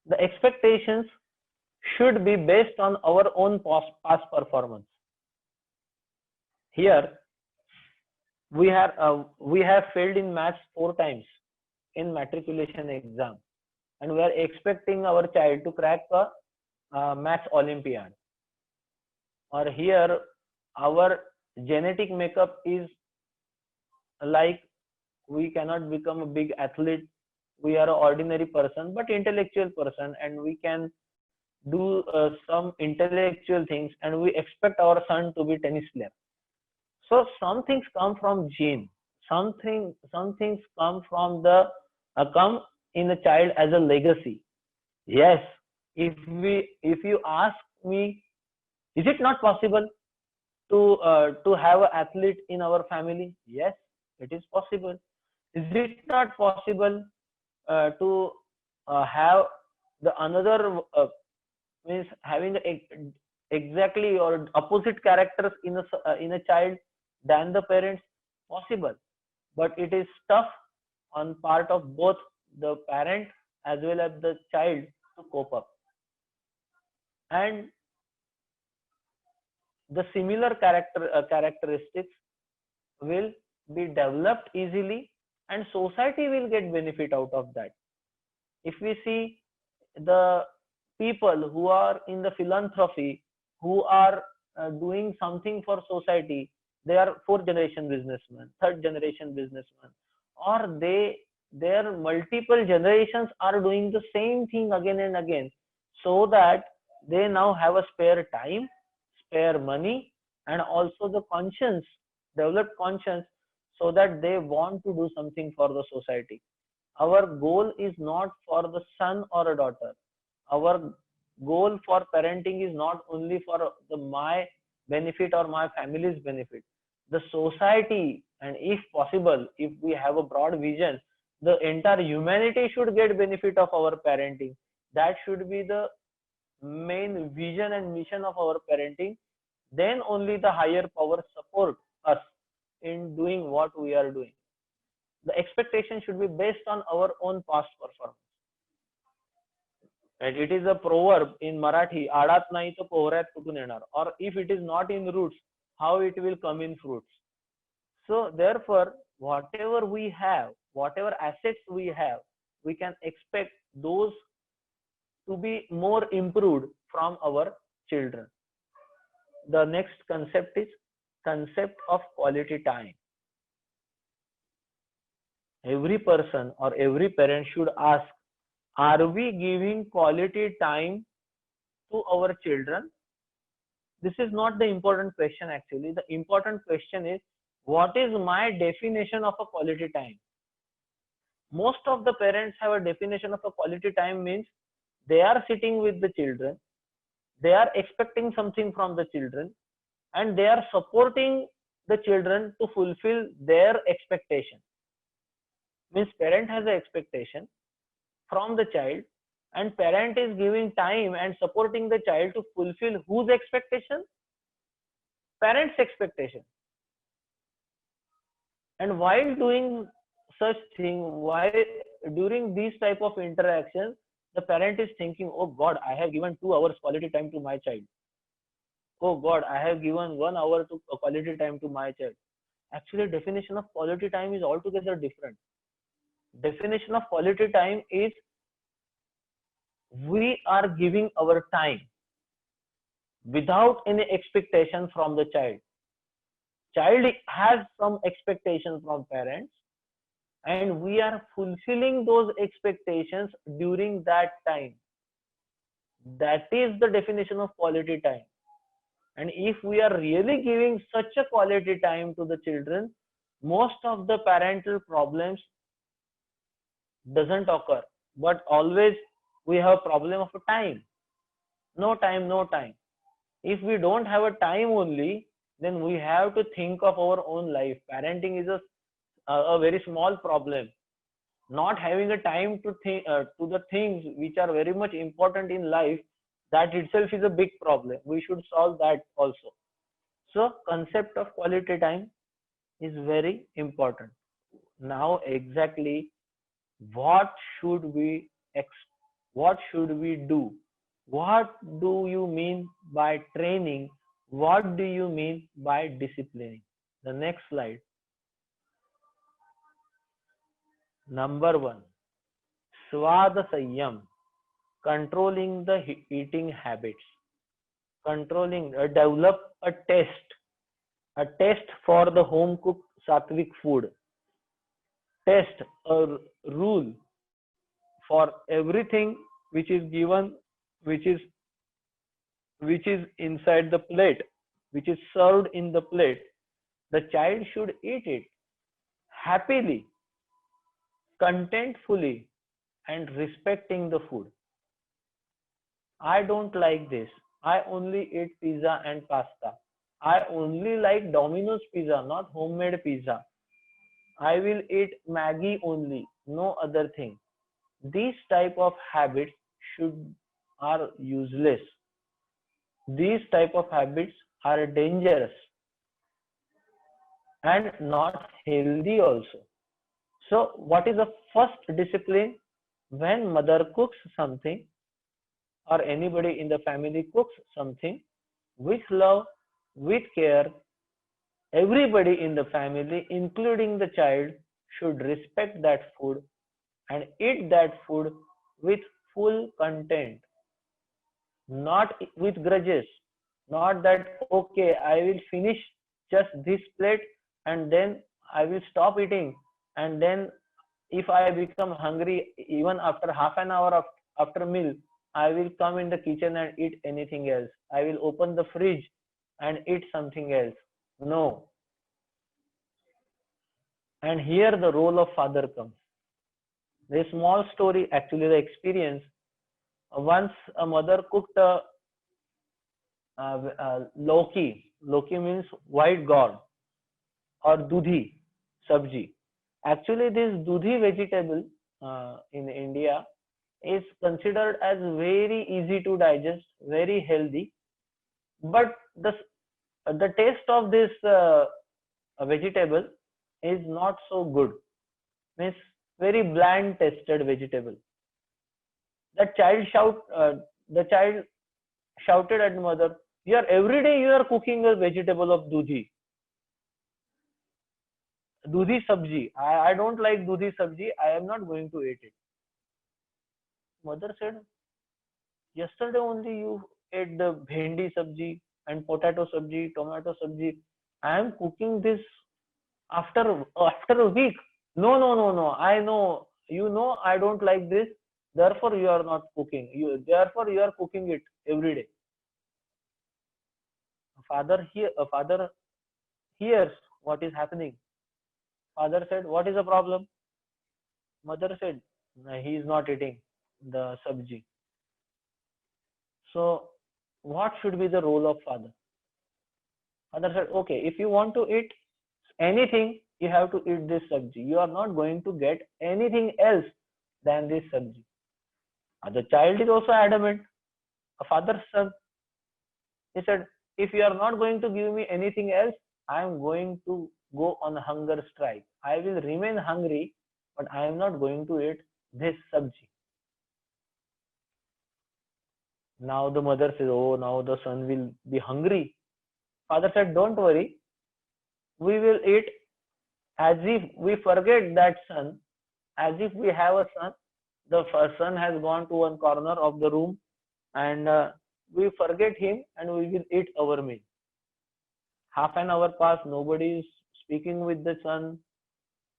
the expectations should be based on our own past performance. Here we have failed in maths 4 times in matriculation exam, and we are expecting our child to crack a maths Olympiad. Or here our genetic makeup is like we cannot become a big athlete. We are an ordinary person but intellectual person, and we can do some intellectual things, and we expect our son to be tennis player. So some things come from gene, some things come from the come in the child as a legacy. Yes, if you ask me, is it not possible to have an athlete in our family? Yes, it is possible. Is it not possible to have the another means having exactly or opposite characters in a child than the parents? Possible, but it is tough on part of both the parent as well as the child to cope up. And the similar characteristics will be developed easily, and society will get benefit out of that. If we see the people who are in the philanthropy, who are doing something for society, they are fourth generation businessmen, third generation businessmen, or their multiple generations are doing the same thing again and again, so that they now have a spare time, spare money, and also the conscience, developed conscience, so that they want to do something for the society. Our goal is not for the son or a daughter. Our goal for parenting is not only for my benefit or my family's benefit, the society, and if possible, if we have a broad vision, the entire humanity should get benefit of our parenting. That should be the main vision and mission of our parenting. Then only the higher power support us in doing what we are doing. The expectation should be based on our own past performance. And it is a proverb in Marathi, आडात नाही तर पोहऱ्यात कुठून येणार, or if it is not in roots, how it will come in fruits. So therefore, whatever we have, whatever assets we have, we can expect those to be more improved from our children. The next concept is concept of quality time. Every person or every parent should ask, are we giving quality time to our children? This is not the important question actually. The important question is, what is my definition of a quality time? Most of the parents have a definition of a quality time means they are sitting with the children, they are expecting something from the children, and they are supporting the children to fulfill their expectation. Means parent has an expectation from the child, and parent is giving time and supporting the child to fulfill whose expectation? Parent's expectation. And while doing such thing, while during these type of interactions, the parent is thinking, oh God, I have given 2 hours quality time to my child. Oh God, I have given 1 hour to quality time to my child. Actually, definition of quality time is altogether different. Definition of quality time is we are giving our time without any expectation from the child. Child has some expectations from parents, and we are fulfilling those expectations during that time. That is the definition of quality time. And if we are really giving such a quality time to the children, most of the parental problems doesn't occur. But always we have a problem of time. No time, no time. If we don't have a time only, then we have to think of our own life. Parenting is a a very small problem. Not having a time to think to the things which are very much important in life, that itself is a big problem. We should solve that also. So concept of quality time is very important. Now exactly what should we what should we do? What do you mean by training? What do you mean by disciplining? The next slide. Number one, Swada Sanyam, controlling the eating habits. Controlling, develop a test for the home cooked sattvic food. Test, a rule for everything which is given, which is inside the plate, which is served in the plate. The child should eat it happily, contentfully, and respecting the food. I don't like this. I only eat pizza and pasta. I only like Domino's pizza, not homemade pizza. I will eat Maggie only, no other thing. These type of habits should are useless. These type of habits are dangerous and not healthy also. So what is the first discipline? When mother cooks something or anybody in the family cooks something with love, with care, everybody in the family, including the child, should respect that food and eat that food with full content, not with grudges. Not that, okay, I will finish just this plate and then I will stop eating. And then if I become hungry, even after half an hour after meal, I will come in the kitchen and eat anything else. I will open the fridge and eat something else. No. And here the role of father comes. The small story, actually the experience. Once a mother cooked Loki. Loki means white god, or dudhi sabji. Actually, this dudhi vegetable in India is considered as very easy to digest, very healthy. But the taste of this vegetable is not so good. Means very bland tasted vegetable. The child shouted at mother, every day you are cooking a vegetable of dudhi sabji. I don't like dudhi sabji. I am not going to eat it. Mother said, yesterday only you ate the bhendi sabji and potato sabji, tomato sabji. I am cooking this after a week. No. I know, I don't like this. Therefore you are not cooking. Therefore you are cooking it every day. Father hears what is happening. Father said, what is the problem? Mother said, he is not eating the sabji. So what should be the role of father? Father said, okay, if you want to eat anything, you have to eat this sabji. You are not going to get anything else than this sabji. The child is also adamant. A father's son. He said, if you are not going to give me anything else, I am going to go on a hunger strike. I will remain hungry, but I am not going to eat this sabji. Now the mother says, oh, now the son will be hungry. Father said, don't worry. We will eat as if we forget that son, as if we have a son. The son has gone to one corner of the room and we forget him and we will eat our meal. Half an hour passed, nobody is speaking with the son.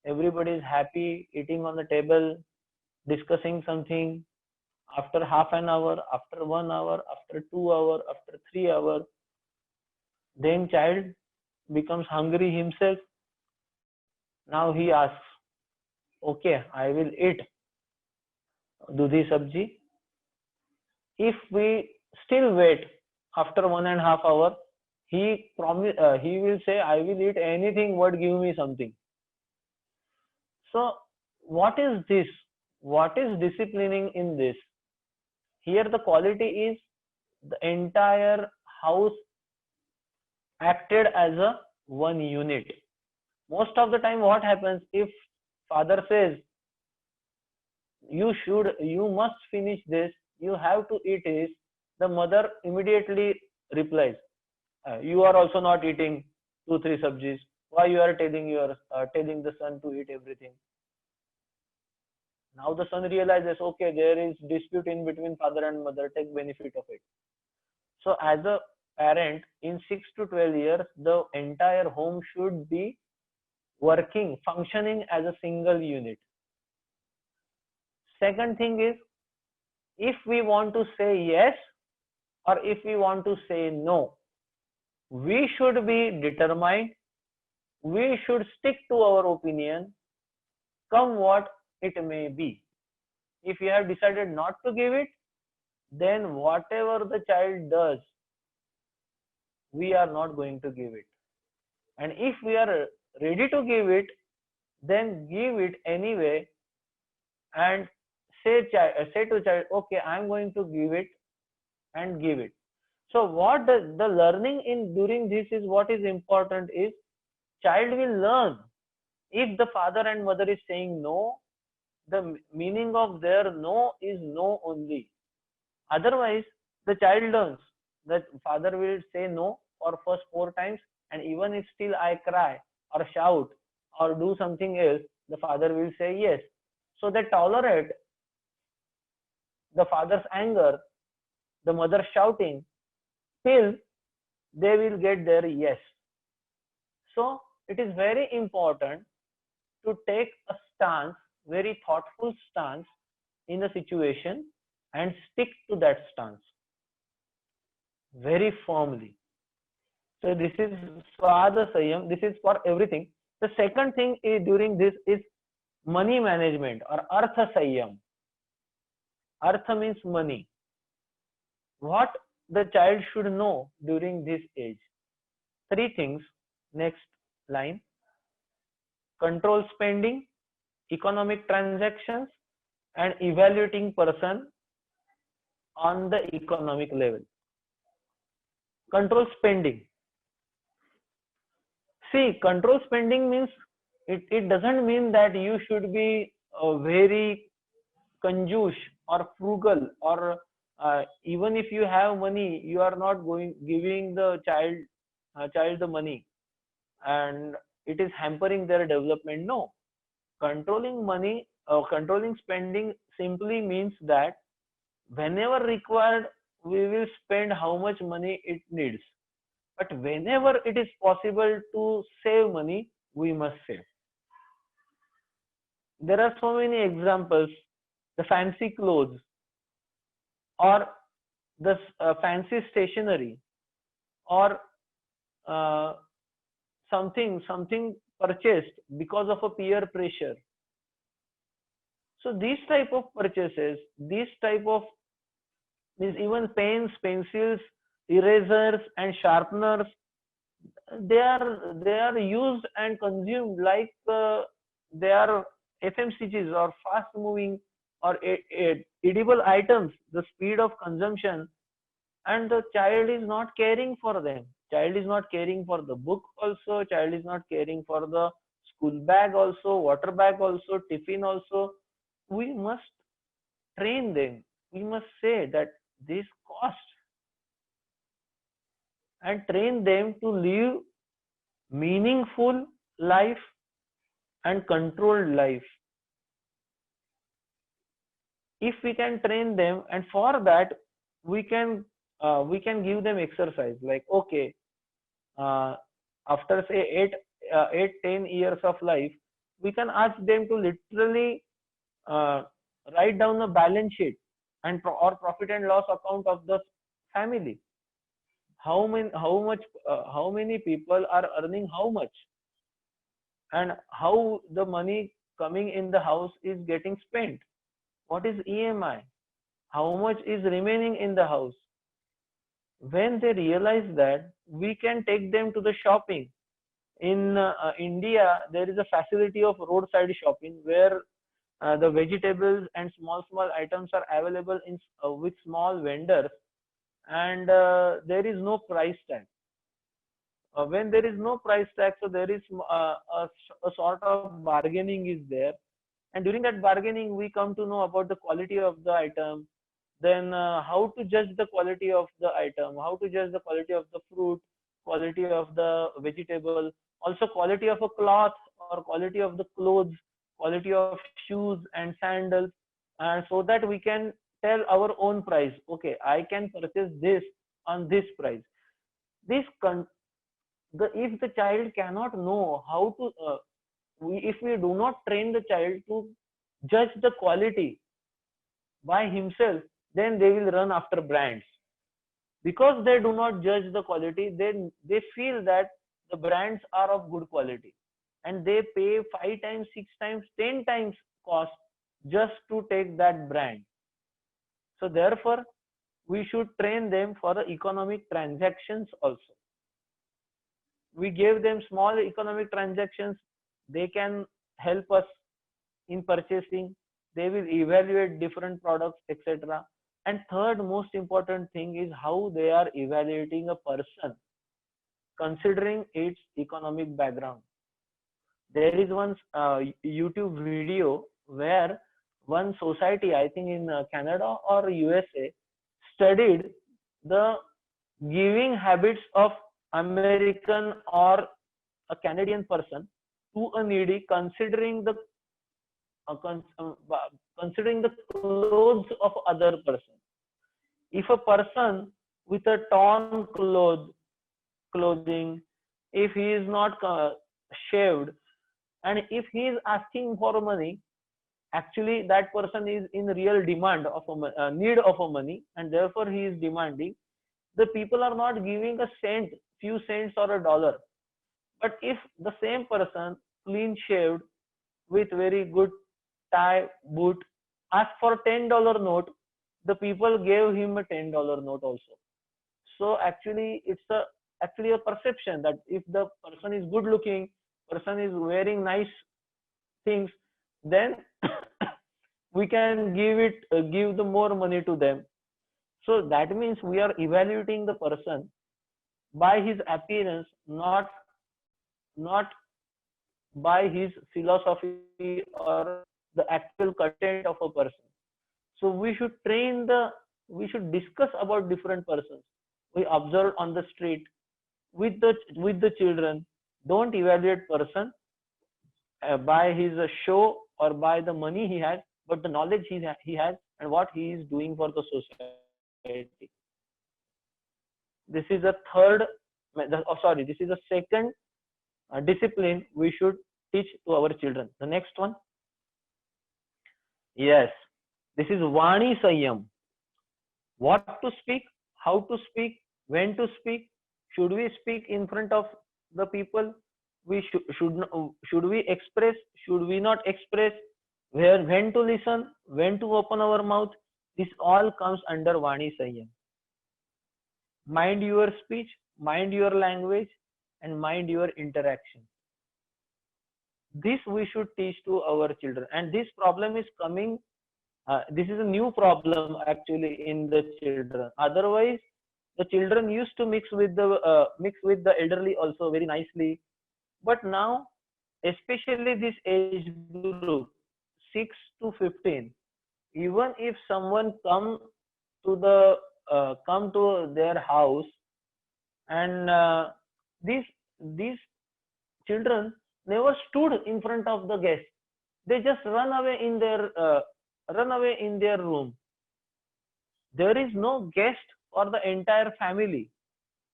Everybody is happy, eating on the table, discussing something. After half an hour, after 1 hour, after 2 hours, after 3 hours, then child becomes hungry himself. Now he asks, okay, I will eat dudhi sabji. If we still wait after 1.5 hours, he will say, I will eat anything, but give me something. So what is this? What is disciplining in this? Here the quality is the entire house acted as a one unit. Most of the time what happens, if father says you must finish this, you have to eat this, the mother immediately replies, you are also not eating two three sabjis, why you are telling the son to eat everything? Now the son realizes, okay, there is dispute in between father and mother, take benefit of it. So as a parent, in 6 to 12 years, the entire home should be working, functioning as a single unit. Second thing is, if we want to say yes or if we want to say no, we should be determined, we should stick to our opinion, come what it may be. If we have decided not to give it, then whatever the child does, we are not going to give it. And if we are ready to give it, then give it anyway, and say to child, okay, I am going to give it, and give it. So what the learning in during this is, what is important is, child will learn. If the father and mother is saying no, the meaning of their no is no only. Otherwise, the child learns that father will say no for first 4 times, and even if still I cry or shout or do something else, the father will say yes. So they tolerate the father's anger, the mother shouting, till they will get their yes. So it is very important to take a stance, very thoughtful stance in the situation, and stick to that stance very firmly. So this is Swada Sayam. This is for everything. The second thing is, during this is money management or Artha Sayam. Artha means money. What the child should know during this age? 3 things. Next line. Control spending, economic transactions, and evaluating person on the economic level. Control spending. See, control spending means, it doesn't mean that you should be very conjuice or frugal, or even if you have money, you are not giving the child the money, and it is hampering their development. No, controlling spending simply means that whenever required, we will spend how much money it needs. But whenever it is possible to save money, we must save. There are so many examples: the fancy clothes, or the fancy stationery, or uh, something purchased because of a peer pressure. So these type of purchases, these type of means, even pens, pencils, erasers, and sharpeners, they are used and consumed like they are FMCGs or fast moving or edible items. The speed of consumption, and the child is not caring for them. Child is not caring for the book also. Child is not caring for the school bag also, water bag also, tiffin also. We must train them. We must say that this cost, and train them to live meaningful life and controlled life. If we can train them, and for that we can give them exercise, like, okay, uh, after say 10 years of life, we can ask them to literally uh, write down a balance sheet and or profit and loss account of the family. How many people are earning how much, and how the money coming in the house is getting spent, what is EMI, how much is remaining in the house. When they realize that, we can take them to the shopping. In India, there is a facility of roadside shopping where the vegetables and small items are available in with small vendors, and there is no price tag. When there is no price tag, so there is a sort of bargaining is there, and during that bargaining we come to know about the quality of the item, then how to judge the quality of the item, how to judge the quality of the fruit, quality of the vegetable, also quality of a cloth or quality of the clothes, quality of shoes and sandals, and so that we can tell our own price. Okay, I can purchase this on this price. This if the child cannot know how to if we do not train the child to judge the quality by himself, then they will run after brands. Because they do not judge the quality, then they feel that the brands are of good quality, and they pay 5 times, 6 times, 10 times cost just to take that brand. So therefore we should train them for the economic transactions also. We gave them small economic transactions, they can help us in purchasing, they will evaluate different products, etc. And third most important thing is how they are evaluating a person considering its economic background. There is one YouTube video where one society, I think in Canada or USA, studied the giving habits of American or a Canadian person to a needy, considering the clothes of other person. If a person with a torn clothing, if he is not shaved, and if he is asking for money, actually that person is in real demand of a need of a money, and therefore he is demanding. The people are not giving a cent, few cents or a dollar. But if the same person, clean shaved, with very good tie, boot, asked for $10 note, the people gave him a $10 note also. So actually it's actually a perception that if the person is good looking, person is wearing nice things, then we can give the more money to them. So that means we are evaluating the person by his appearance, not by his philosophy or the actual content of a person. So we should discuss about different persons. We observe on the street with the children. Don't evaluate person by his show or by the money he has, but the knowledge he has and what he is doing for the society. This is a this is a second discipline we should teach to our children. The next one, yes, this is Vani Sanyam. What to speak, how to speak, when to speak, should we speak in front of the people, we should we express, should we not express, when to listen, when to open our mouth. This all comes under Vani Sanyam. Mind your speech, mind your language, and mind your interaction. This we should teach to our children, and this problem is coming. This is a new problem actually in the children. Otherwise, the children used to mix with the elderly also very nicely, but now, especially this age group, 6 to 15, even if someone come to their house, and these children never stood in front of the guest. They just run away in their room. There is no guest for the entire family.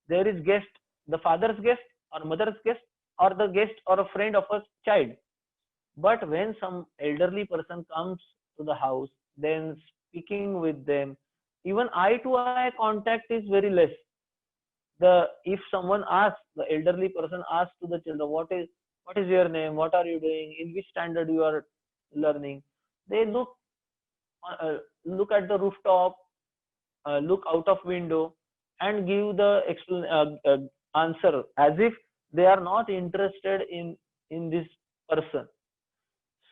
There is guest, the father's guest or mother's guest, or the guest or a friend of a child. But when some elderly person comes to the house, then speaking with them, even eye to eye contact is very less. If someone asks, the elderly person asks to the children, what is your name, what are you doing, in which standard you are learning, they look at the rooftop, look out of window, and give the answer as if they are not interested in this person.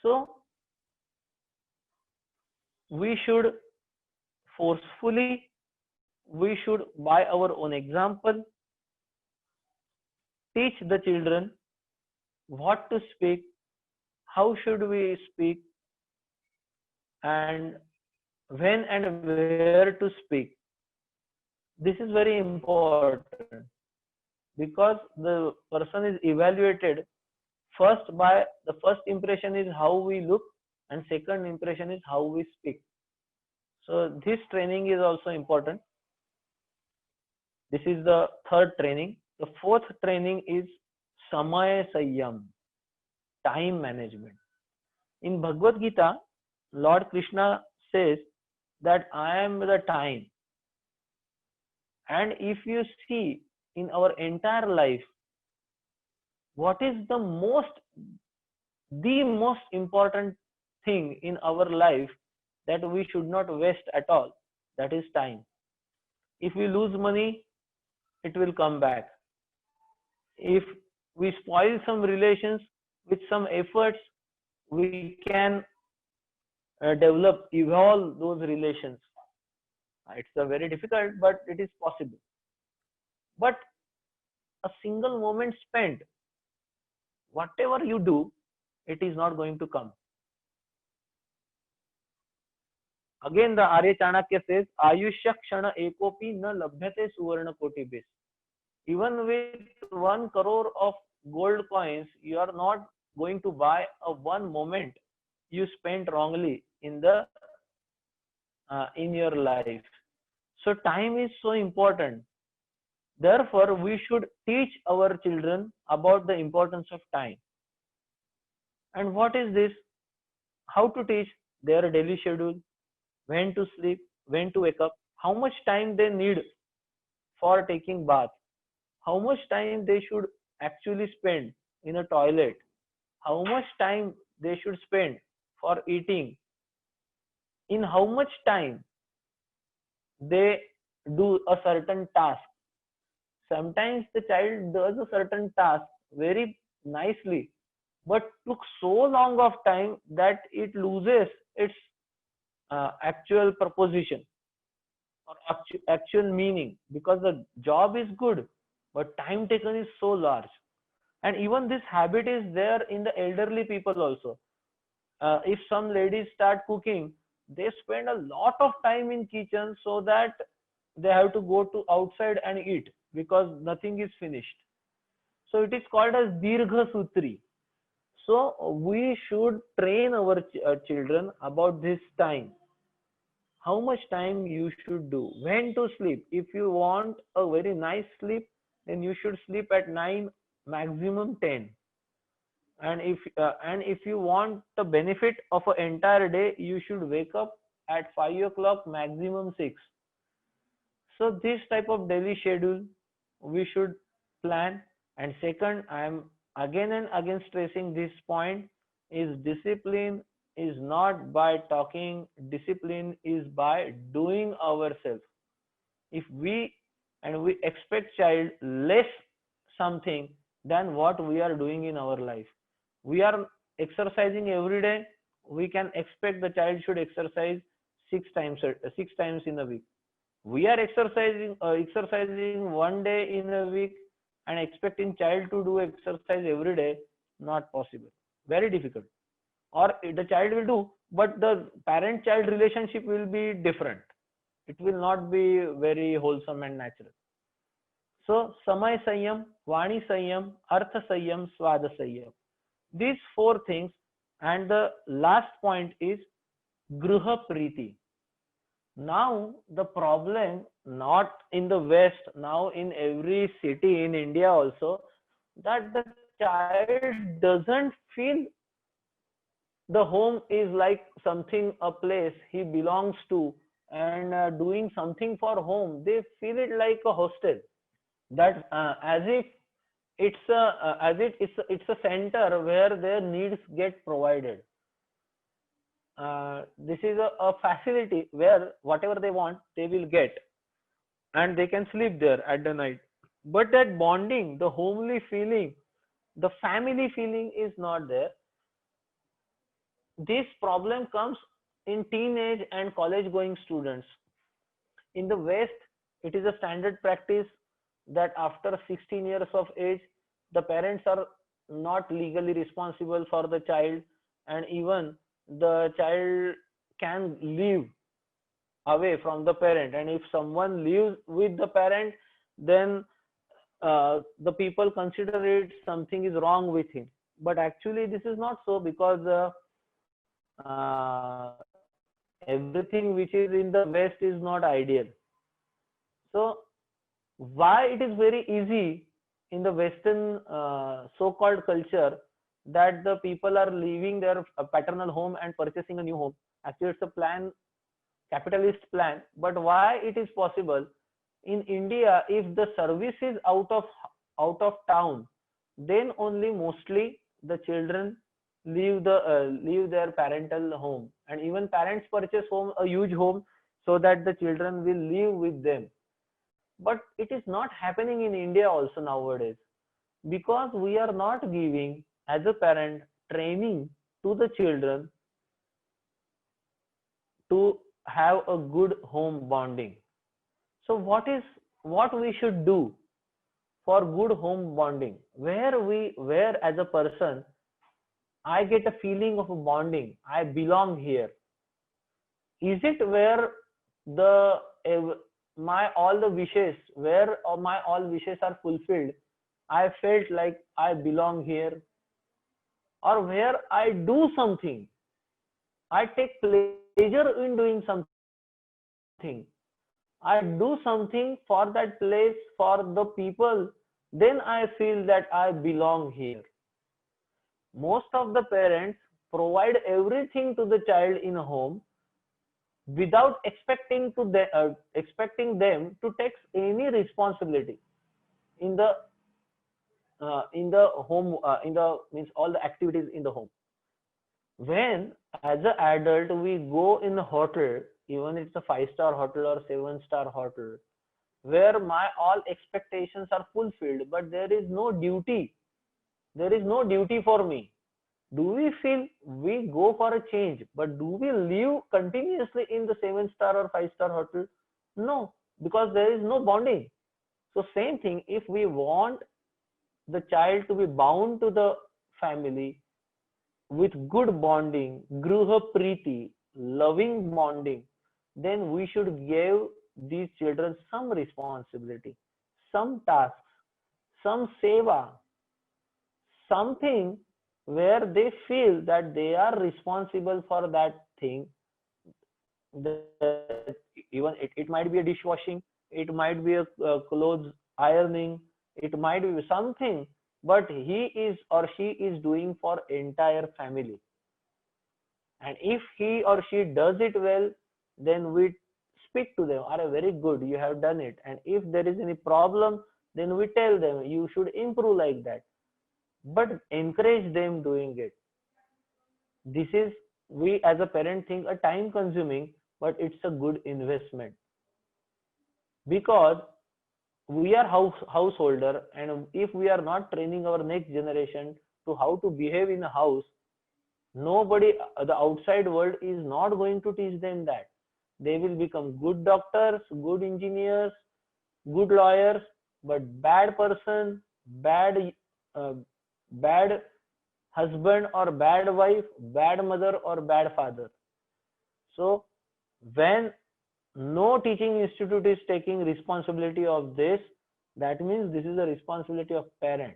So we should forcefully, we should by our own example teach the children what to speak, how should we speak, and when and where to speak. This is very important because the person is evaluated first by, the first impression is how we look, and second impression is how we speak. So this training is also important. This is the third training. The fourth training is Samaya Sayyam, time management. In Bhagavad Gita, Lord Krishna says that I am the time. And if you see in our entire life, what is the most important thing in our life that we should not waste at all? That is time. If we lose money, it will come back. If we spoil some relations, with some efforts, we can evolve those relations. It's a very difficult, but it is possible. But a single moment spent, whatever you do, it is not going to come. Again, the Arya Chanakya says, Ayushya Kshana Ekopi na labhyate suvarna koti bis. Even with 1 crore of gold coins, you are not going to buy a one moment you spent wrongly in your life. So time is so important. Therefore, we should teach our children about the importance of time. And what is this? How to teach? Their daily schedule, when to sleep, when to wake up, how much time they need for taking bath, how much time they should actually spend in a toilet, how much time they should spend for eating, in how much time they do a certain task. Sometimes the child does a certain task very nicely, but took so long of time that it loses its actual proposition or actual meaning, because the job is good, but time taken is so large. And even this habit is there in the elderly people also. If some ladies start cooking, they spend a lot of time in kitchen so that they have to go to outside and eat because nothing is finished. So it is called as Dirgha Sutri. So we should train our children about this time. How much time you should do, when to sleep. If you want a very nice sleep, then you should sleep at 9, maximum 10. And if you want the benefit of an entire day, you should wake up at 5 o'clock, maximum 6. So this type of daily schedule we should plan. And second, I am again and again stressing this point, is discipline is not by talking, discipline is by doing ourselves. If we expect child less something than what we are doing in our life, we are exercising every day, we can expect the child should exercise 6 times in a week. We are exercising 1 day in a week and expecting child to do exercise every day, not possible, very difficult. Or the child will do, but the parent child relationship will be different. It will not be very wholesome and natural. So Samay Sanyam, Vani Sanyam, Artha Sanyam, Swada Sanyam. These 4 things. And the last point is Gruha Priti. Now the problem, not in the West, now in every city in India also, that the child doesn't feel the home is like something, a place he belongs to, and doing something for home, they feel it like a hostel. That as if it's a center where their needs get provided. This is a facility where whatever they want they will get, and they can sleep there at the night. but that bonding, the homely feeling, the family feeling is not there. This problem comes in teenage and college going students. In the West, it is a standard practice that after 16 years of age, the parents are not legally responsible for the child, and even the child can live away from the parent. And if someone lives with the parent, then the people consider it something is wrong with him. But actually, this is not so, because everything which is in the West is not ideal. So why it is very easy in the Western so-called culture that the people are leaving their paternal home and purchasing a new home? Actually, it's a plan, capitalist plan. But why it is possible in India? If the service is out of town, then only mostly the children leave their parental home, and even parents purchase home, a huge home, so that the children will live with them. But it is not happening in India also nowadays, because we are not giving, as a parent, training to the children to have a good home bonding. So what we should do for good home bonding, where as a person I get a feeling of a bonding, I belong here? Is it where the my all the wishes, where my all wishes are fulfilled, I felt like I belong here? Or where I do something, I take pleasure in doing something, I do something for that place, for the people, then I feel that I belong here. Most of the parents provide everything to the child in a home without expecting them to take any responsibility in the home, in the means all the activities in the home. When as an adult we go in a hotel, even it's a five-star hotel or seven-star hotel, where my all expectations are fulfilled, but there is no duty for me. Do we feel we go for a change, but do we live continuously in the seven-star or five-star hotel? No, because there is no bonding. So same thing, if we want the child to be bound to the family with good bonding, gruha priti, loving bonding, then we should give these children some responsibility, some tasks, some seva, something where they feel that they are responsible for that thing. That even it might be a dishwashing, it might be a clothes ironing, it might be something, but he is or she is doing for entire family. And if he or she does it well, then we speak to them, are very good, you have done it. And if there is any problem, then we tell them you should improve like that, but encourage them doing it. This is, we as a parent think, a time consuming, but it's a good investment, because we are householder, and if we are not training our next generation to how to behave in a house, nobody, the outside world is not going to teach them that. They will become good doctors, good engineers, good lawyers, but bad person, uh, bad husband or bad wife, bad mother or bad father. So when no teaching institute is taking responsibility of this, that means this is a responsibility of parent.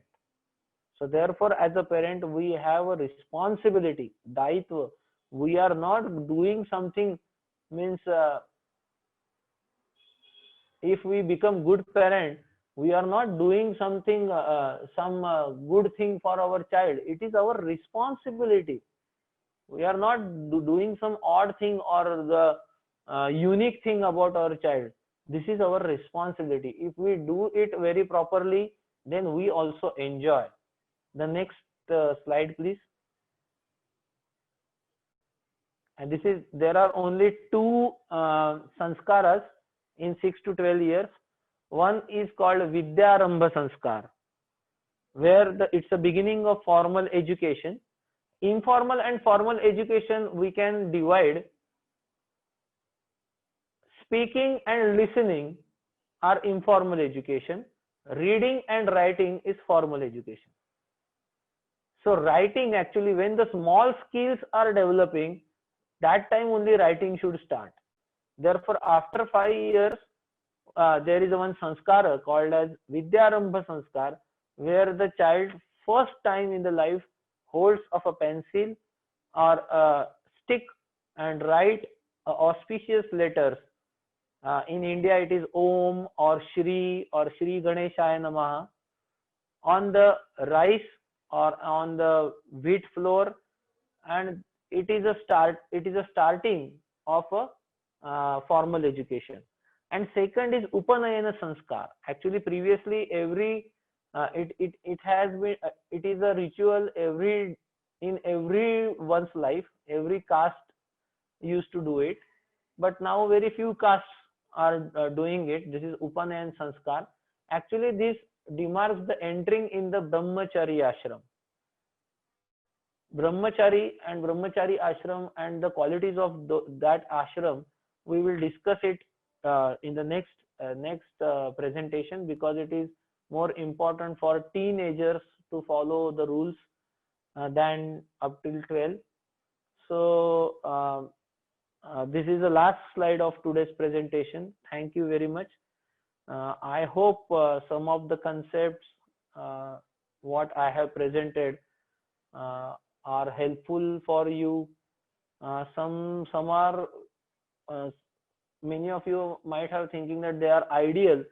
So therefore, as a parent, we have a responsibility, daitva. We are not doing something, means if we become good parent, we are not doing something, some good thing for our child. It is our responsibility. We are not doing some odd thing or the unique thing about our child. This is our responsibility. If we do it very properly, then we also enjoy. The next slide, please. And this is, there are only two sanskaras in 6 to 12 years. One is called Vidyarambha Sanskar, where it's the beginning of formal education. Informal and formal education we can divide. Speaking and listening are informal education. Reading and writing is formal education. So writing, actually, when the small skills are developing, that time only writing should start. Therefore, after 5 years, there is one sanskara called as Vidyarambha Sanskar, where the child first time in the life holds of a pencil or a stick and write auspicious letters. In India, it is Om or Shri Ganeshaya Namaha on the rice or on the wheat flour, and it is a starting of a formal education. And second is Upanayana Sanskar. Actually, previously it has been it is a ritual in everyone's life. Every caste used to do it, but now very few castes are doing it. This is Upanayana Sanskar. Actually, this demarks the entering in the Brahmachari ashram. Brahmachari and Brahmachari ashram and the qualities of that ashram, we will discuss it in the next presentation, because it is more important for teenagers to follow the rules than up till 12. So this is the last slide of today's presentation. Thank you very much. I hope some of the concepts what I have presented are helpful for you. Some are many of you might have thinking that they are ideal,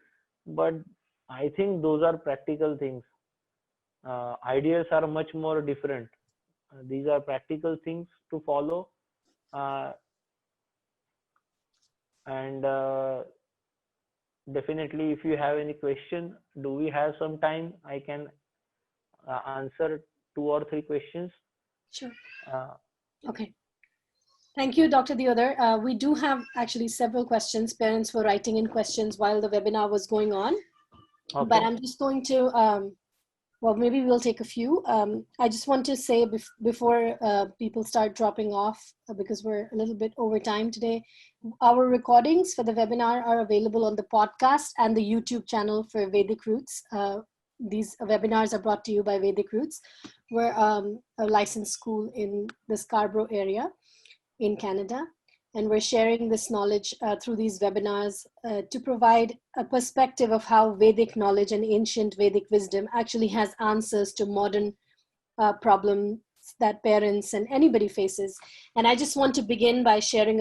but I think those are practical things. Ideas are much more different. These are practical things to follow, and definitely, if you have any question, do we have some time? I can answer 2 or 3 questions. Sure. Okay. Thank you, Dr. Deodhar. We do have actually several questions. Parents were writing in questions while the webinar was going on. Okay. But I'm just going to, well, maybe we'll take a few. I just want to say before people start dropping off, because we're a little bit over time today, our recordings for the webinar are available on the podcast and the YouTube channel for Vedic Roots. These webinars are brought to you by Vedic Roots. We're a licensed school in the Scarborough area in Canada, and we're sharing this knowledge through these webinars to provide a perspective of how Vedic knowledge and ancient Vedic wisdom actually has answers to modern problems that parents and anybody faces. And I just want to begin by sharing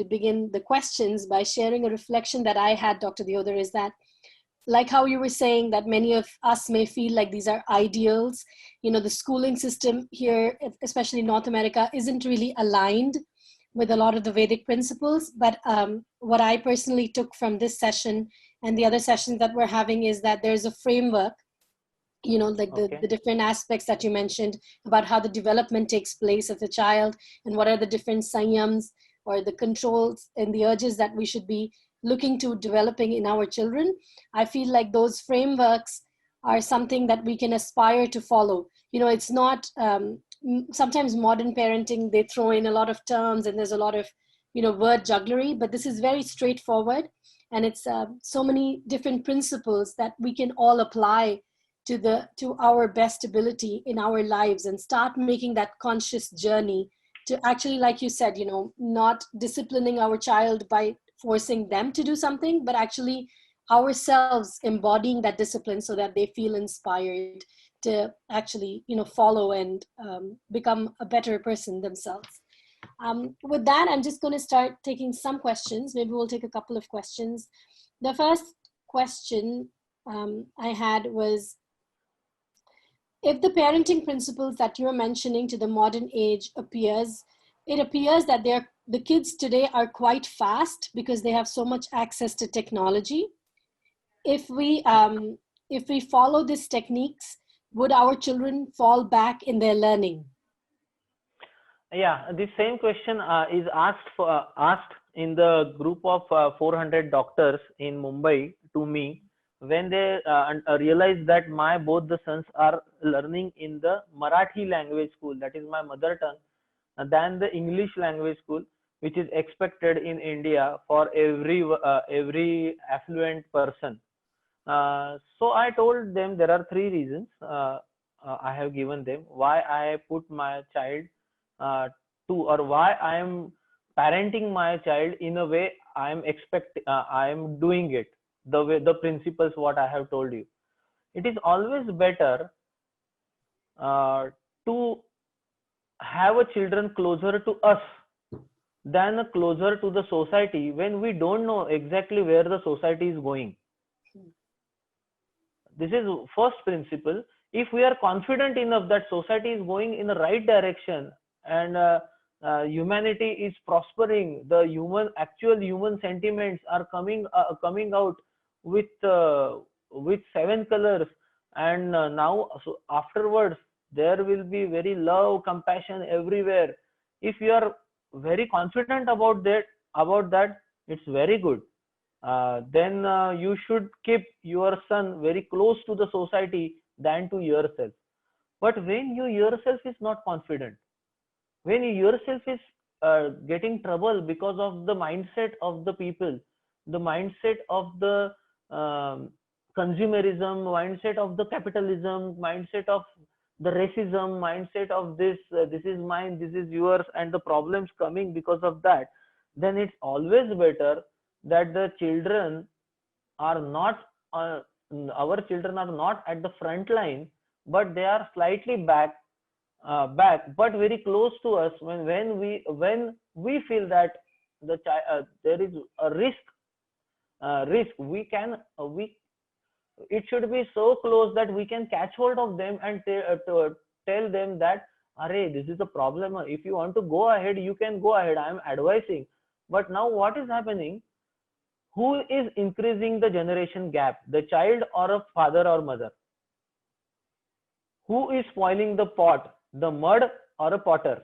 begin the questions by sharing a reflection that I had, Dr. Deodhar, is that, like how you were saying that many of us may feel like these are ideals, you know, the schooling system here, especially in North America, isn't really aligned with a lot of the Vedic principles. But what I personally took from this session and the other sessions that we're having is that there's a framework, you know, like the different aspects that you mentioned about how the development takes place of the child and what are the different sanyams or the controls and the urges that we should be looking to developing in our children. I feel like those frameworks are something that we can aspire to follow. You know, it's not, sometimes modern parenting, they throw in a lot of terms and there's a lot of, you know, word jugglery, but this is very straightforward. And it's so many different principles that we can all apply to our best ability in our lives and start making that conscious journey to actually, like you said, you know, not disciplining our child by forcing them to do something, but actually ourselves embodying that discipline so that they feel inspired to actually, you know, follow and become a better person themselves. With that, I'm just going to start taking some questions. Maybe we'll take a couple of questions. The first question I had was, if the parenting principles that you're mentioning to the modern age it appears that the kids today are quite fast because they have so much access to technology. If we follow these techniques, would our children fall back in their learning? Yeah, this same question is asked in the group of 400 doctors in Mumbai to me. when they realize that my both the sons are learning in the Marathi language school, that is my mother tongue, than the English language school, which is expected in India for every affluent person. So I told them there are three reasons I have given them why I put my child to, or why I am parenting my child in a way I am doing it the way, the principles what I have told you. It is always better uh, to have a children closer to us than closer to the society when we don't know exactly where the society is going. This is first principle. If we are confident enough that society is going in the right direction, and humanity is prospering, the actual human sentiments are coming out with seven colors, and now so afterwards there will be very love, compassion everywhere. If you are very confident about that, it's very good. Then you should keep your son very close to the society than to yourself. But when you yourself is not confident, when you yourself is getting trouble because of the mindset of the people, the mindset of the um, consumerism, mindset of the capitalism, mindset of the racism, mindset of this is mine, this is yours, and the problems coming because of that, then it's always better that the children are not our children are not at the front line, but they are slightly back, but very close to us. When we feel that there is a risk, we it should be so close that we can catch hold of them and to tell them that, Array, this is a problem. If you want to go ahead, you can go ahead. I am advising. But now what is happening? Who is increasing the generation gap, the child or a father or mother? Who is spoiling the pot, the mud or a potter?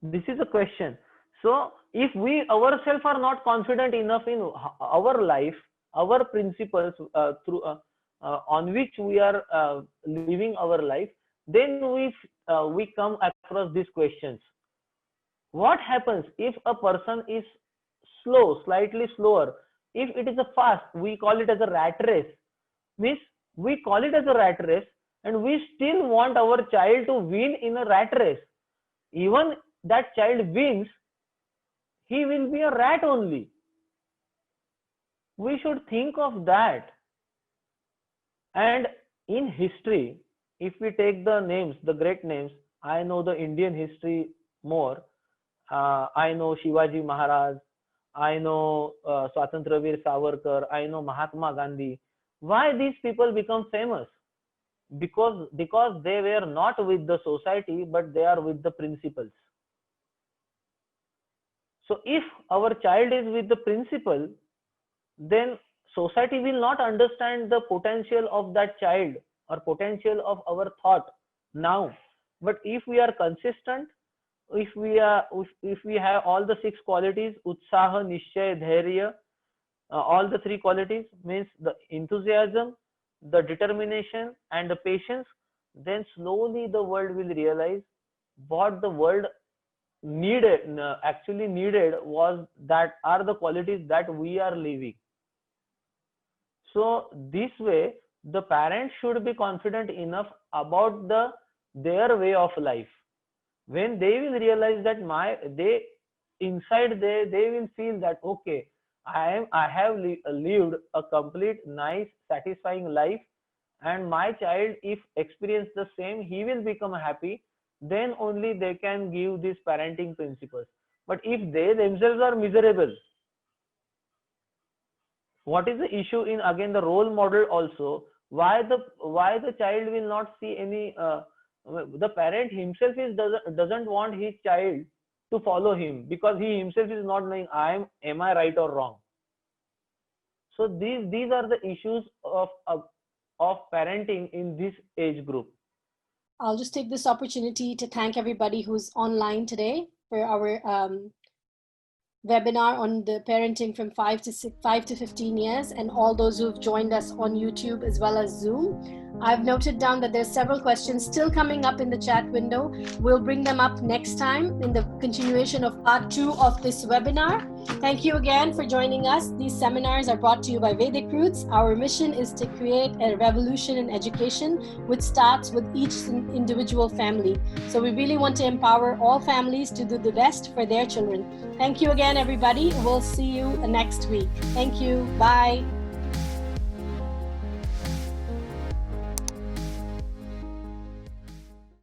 This is a question. So if we ourselves are not confident enough in our life, our principles on which we are living our life, then we come across these questions. What happens if a person is slow, slightly slower? If it is a fast, we call it as a rat race. Means we call it as a rat race, and we still want our child to win in a rat race. Even that child wins, he will be a rat only. We should think of that. And in history, if we take the names, the great names, I know the Indian history more. I know Shivaji Maharaj, I know Swatantraveer Savarkar, I know Mahatma Gandhi. Why these people become famous? Because they were not with the society, but they are with the principles. So if our child is with the principle, then society will not understand the potential of that child or potential of our thought now. But if we are consistent, if we have all the six qualities, utsaha, nishchay, dhairya, all the three qualities, means the enthusiasm, the determination and the patience, then slowly the world will realize what the world actually needed was that are the qualities that we are living. So this way the parents should be confident enough about their way of life. When they will realize that they inside they will feel that, okay, I have lived a complete nice satisfying life, and my child if experience the same, he will become happy. Then only they can give these parenting principles. But if they themselves are miserable, what is the issue in again the role model also? Why the child will not see any the parent himself doesn't want his child to follow him, because he himself is not knowing am I right or wrong. So these are the issues of parenting in this age group. I'll just take this opportunity to thank everybody who's online today for our webinar on the parenting from 5 to 15 years, and all those who've joined us on YouTube as well as Zoom. I've noted down that there's several questions still coming up in the chat window. We'll bring them up next time in the continuation of part 2 of this webinar. Thank you again for joining us. These seminars are brought to you by Vedic Roots. Our mission is to create a revolution in education, which starts with each individual family. So we really want to empower all families to do the best for their children. Thank you again, everybody. We'll see you next week. Thank you. Bye.